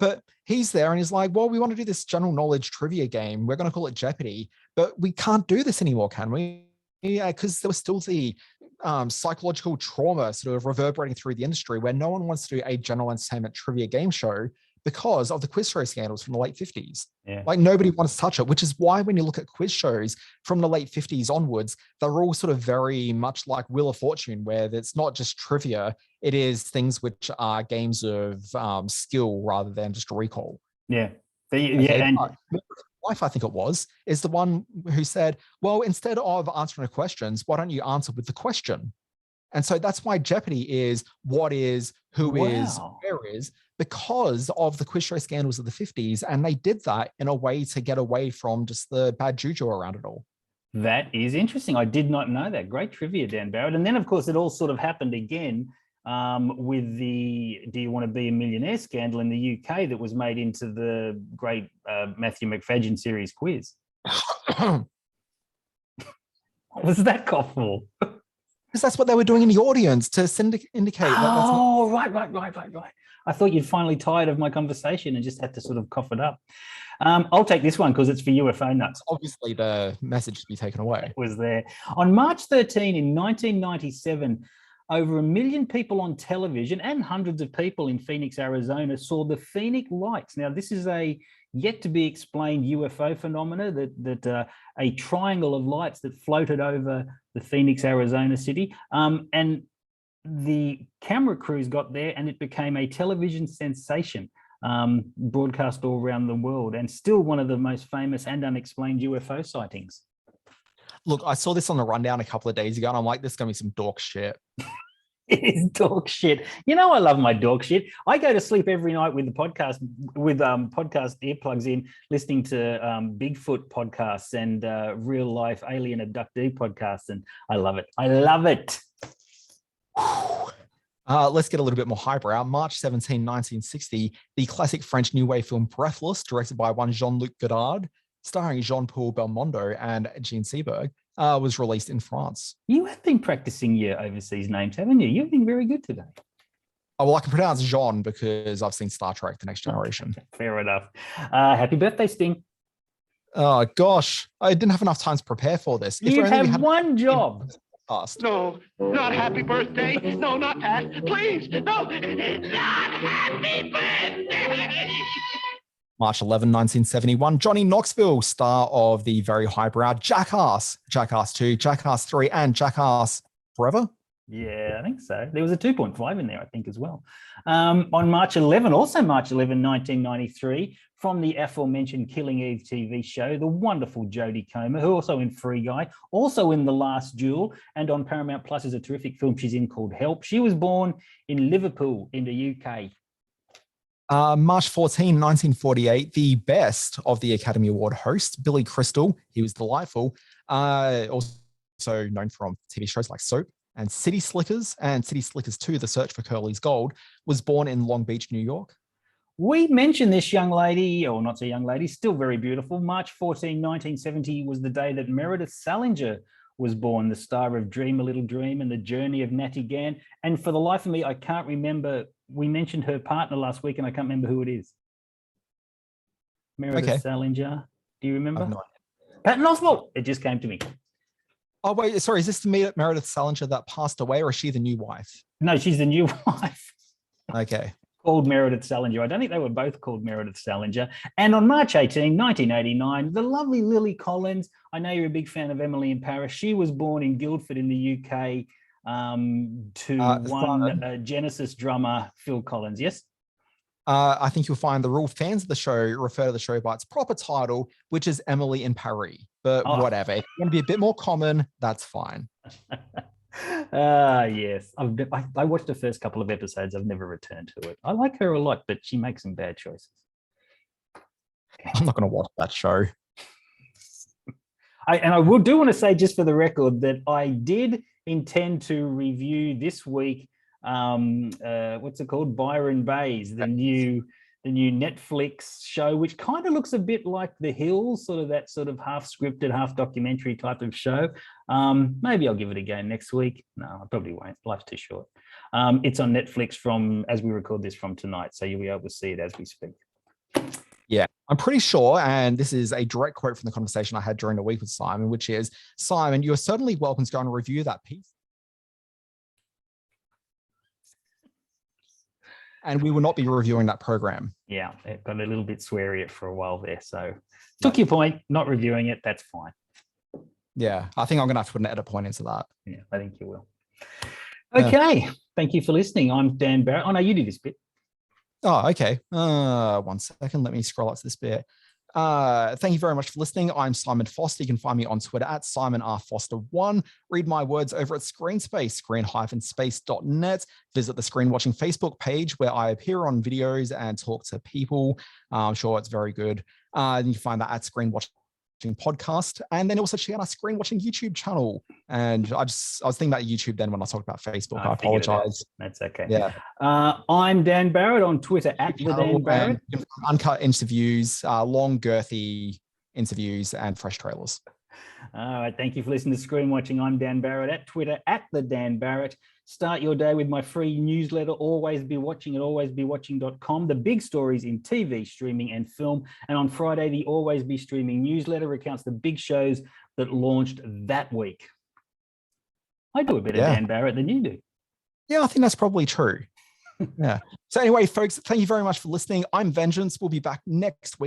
[SPEAKER 1] But he's there and he's like, well, we want to do this general knowledge trivia game. We're going to call it Jeopardy, but we can't do this anymore, can we? Yeah, because there was still the psychological trauma sort of reverberating through the industry where no one wants to do a general entertainment trivia game show because of the quiz show scandals from the late 50s.
[SPEAKER 2] Yeah.
[SPEAKER 1] Like nobody wants to touch it, which is why when you look at quiz shows from the late 50s onwards, they're all sort of very much like Wheel of Fortune, where it's not just trivia, it is things which are games of skill rather than just a recall.
[SPEAKER 2] Yeah.
[SPEAKER 1] Life, I think it was, is the one who said, well, instead of answering the questions, why don't you answer with the question? And so that's why Jeopardy is what is, who is, where is, because of the quiz show scandals of the 50s. And they did that in a way to get away from just the bad juju around it all.
[SPEAKER 2] That is interesting. I did not know that. Great trivia, Dan Barrett. And then, of course, it all sort of happened again with the Do You Want to Be a Millionaire scandal in the UK that was made into the great Matthew McFadyen series quiz. What was that cough for?
[SPEAKER 1] Because that's what they were doing in the audience to indicate.
[SPEAKER 2] Oh, right. I thought you'd finally tired of my conversation and just had to sort of cough it up. I'll take this one because it's for UFO nuts.
[SPEAKER 1] Obviously, the message to be taken away.
[SPEAKER 2] It was there. On March 13 in 1997, over 1 million people on television and hundreds of people in Phoenix, Arizona saw the Phoenix Lights. Now, this is a yet to be explained UFO phenomena that a triangle of lights that floated over the Phoenix, Arizona city. And the camera crews got there and it became a television sensation, broadcast all around the world, and still one of the most famous and unexplained UFO sightings.
[SPEAKER 1] Look, I saw this on the rundown a couple of days ago and I'm like, this is going to be some dork shit.
[SPEAKER 2] It is dog shit. You know, I love my dog shit. I go to sleep every night with the podcast, with podcast earplugs in, listening to Bigfoot podcasts and real life alien abductee podcasts. And I love it. I love it.
[SPEAKER 1] Let's get a little bit more highbrow. March 17, 1960, the classic French New Wave film Breathless, directed by one Jean-Luc Godard, starring Jean-Paul Belmondo and Gene Seberg, was released in France.
[SPEAKER 2] You have been practicing your overseas names, haven't you? You've been very good today.
[SPEAKER 1] Oh, well, I can pronounce Jean because I've seen Star Trek: The Next Generation.
[SPEAKER 2] Fair enough. Happy birthday, Sting.
[SPEAKER 1] Oh, gosh. I didn't have enough time to prepare for this.
[SPEAKER 2] You have one job.
[SPEAKER 4] No, not happy birthday. No, not that. Please, no, not happy birthday.
[SPEAKER 1] March 11, 1971, Johnny Knoxville, star of the very highbrow Jackass, Jackass 2, Jackass 3, and Jackass Forever.
[SPEAKER 2] Yeah, I think so. There was a 2.5 in there, I think, as well. On March 11, also March 11, 1993, from the aforementioned Killing Eve TV show, the wonderful Jodie Comer, who also in Free Guy, also in The Last Duel, and on Paramount Plus is a terrific film she's in called Help. She was born in Liverpool in the UK.
[SPEAKER 1] March 14, 1948, the best of the Academy Award hosts, Billy Crystal, he was delightful, also known from TV shows like Soap and City Slickers and City Slickers 2, The Search for Curly's Gold, was born in Long Beach, New York.
[SPEAKER 2] We mentioned this young lady, or not so young lady, still very beautiful. March 14, 1970 was the day that Meredith Salinger was born, the star of Dream a Little Dream and The Journey of Natty Gann. And for the life of me, I can't remember. We mentioned her partner last week and I can't remember who it is. Meredith Salinger. Do you remember? Patton Oswalt. It just came to me.
[SPEAKER 1] Oh, wait, sorry. Is this the Meredith Salinger that passed away, or is she the new wife?
[SPEAKER 2] No, she's the new wife.
[SPEAKER 1] Okay.
[SPEAKER 2] Called Meredith Salinger. I don't think they were both called Meredith Salinger. And on March 18, 1989, the lovely Lily Collins, I know you're a big fan of Emily in Paris. She was born in Guildford in the UK to Genesis drummer Phil Collins. Yes?
[SPEAKER 1] I think you'll find the real fans of the show refer to the show by its proper title, which is Emily in Paris. But whatever. If you want to be a bit more common, that's fine.
[SPEAKER 2] Yes. I watched the first couple of episodes. I've never returned to it. I like her a lot, but she makes some bad choices.
[SPEAKER 1] I'm not going to watch that show.
[SPEAKER 2] I do want to say, just for the record, that I did intend to review this week, what's it called? Byron Bays, the new Netflix show, which kind of looks a bit like The Hills, sort of that sort of half scripted, half documentary type of show. Maybe I'll give it a go next week. No, I probably won't. Life's too short. It's on Netflix as we record this from tonight, so you'll be able to see it as we speak.
[SPEAKER 1] Yeah, I'm pretty sure, and this is a direct quote from the conversation I had during the week with Simon, which is, Simon, you're certainly welcome to go and review that piece. And we will not be reviewing that program.
[SPEAKER 2] Yeah, it got a little bit sweary for a while there. So took your point, not reviewing it. That's fine.
[SPEAKER 1] Yeah, I think I'm going to have to put an edit point into that.
[SPEAKER 2] Yeah, I think you will. Okay. Thank you for listening. I'm Dan Barrett. Oh, no, you do this bit.
[SPEAKER 1] Oh, okay. 1 second. Let me scroll up to this bit. Thank you very much for listening. I'm Simon Foster. You can find me on Twitter at SimonRFoster1. Read my words over at Screenspace, screen-space.net. Visit the Screen Watching Facebook page where I appear on videos and talk to people. I'm sure it's very good. You can find that at Screen Watching Podcast, and then also check out our Screen Watching YouTube channel. And I was thinking about YouTube then when I talked about Facebook. I apologize.
[SPEAKER 2] That's okay.
[SPEAKER 1] Yeah.
[SPEAKER 2] I'm Dan Barrett on Twitter at the Dan Barrett.
[SPEAKER 1] Uncut interviews, long girthy interviews, and fresh trailers.
[SPEAKER 2] All right. Thank you for listening to Screen Watching. I'm Dan Barrett at Twitter at the Dan Barrett. Start your day with my free newsletter, Always Be Watching, at alwaysbewatching.com. The big stories in TV, streaming, and film. And on Friday, the Always Be Streaming newsletter recounts the big shows that launched that week. I do a better Dan Barrett than you do.
[SPEAKER 1] Yeah, I think that's probably true. Yeah. So anyway, folks, thank you very much for listening. I'm Vengeance. We'll be back next week.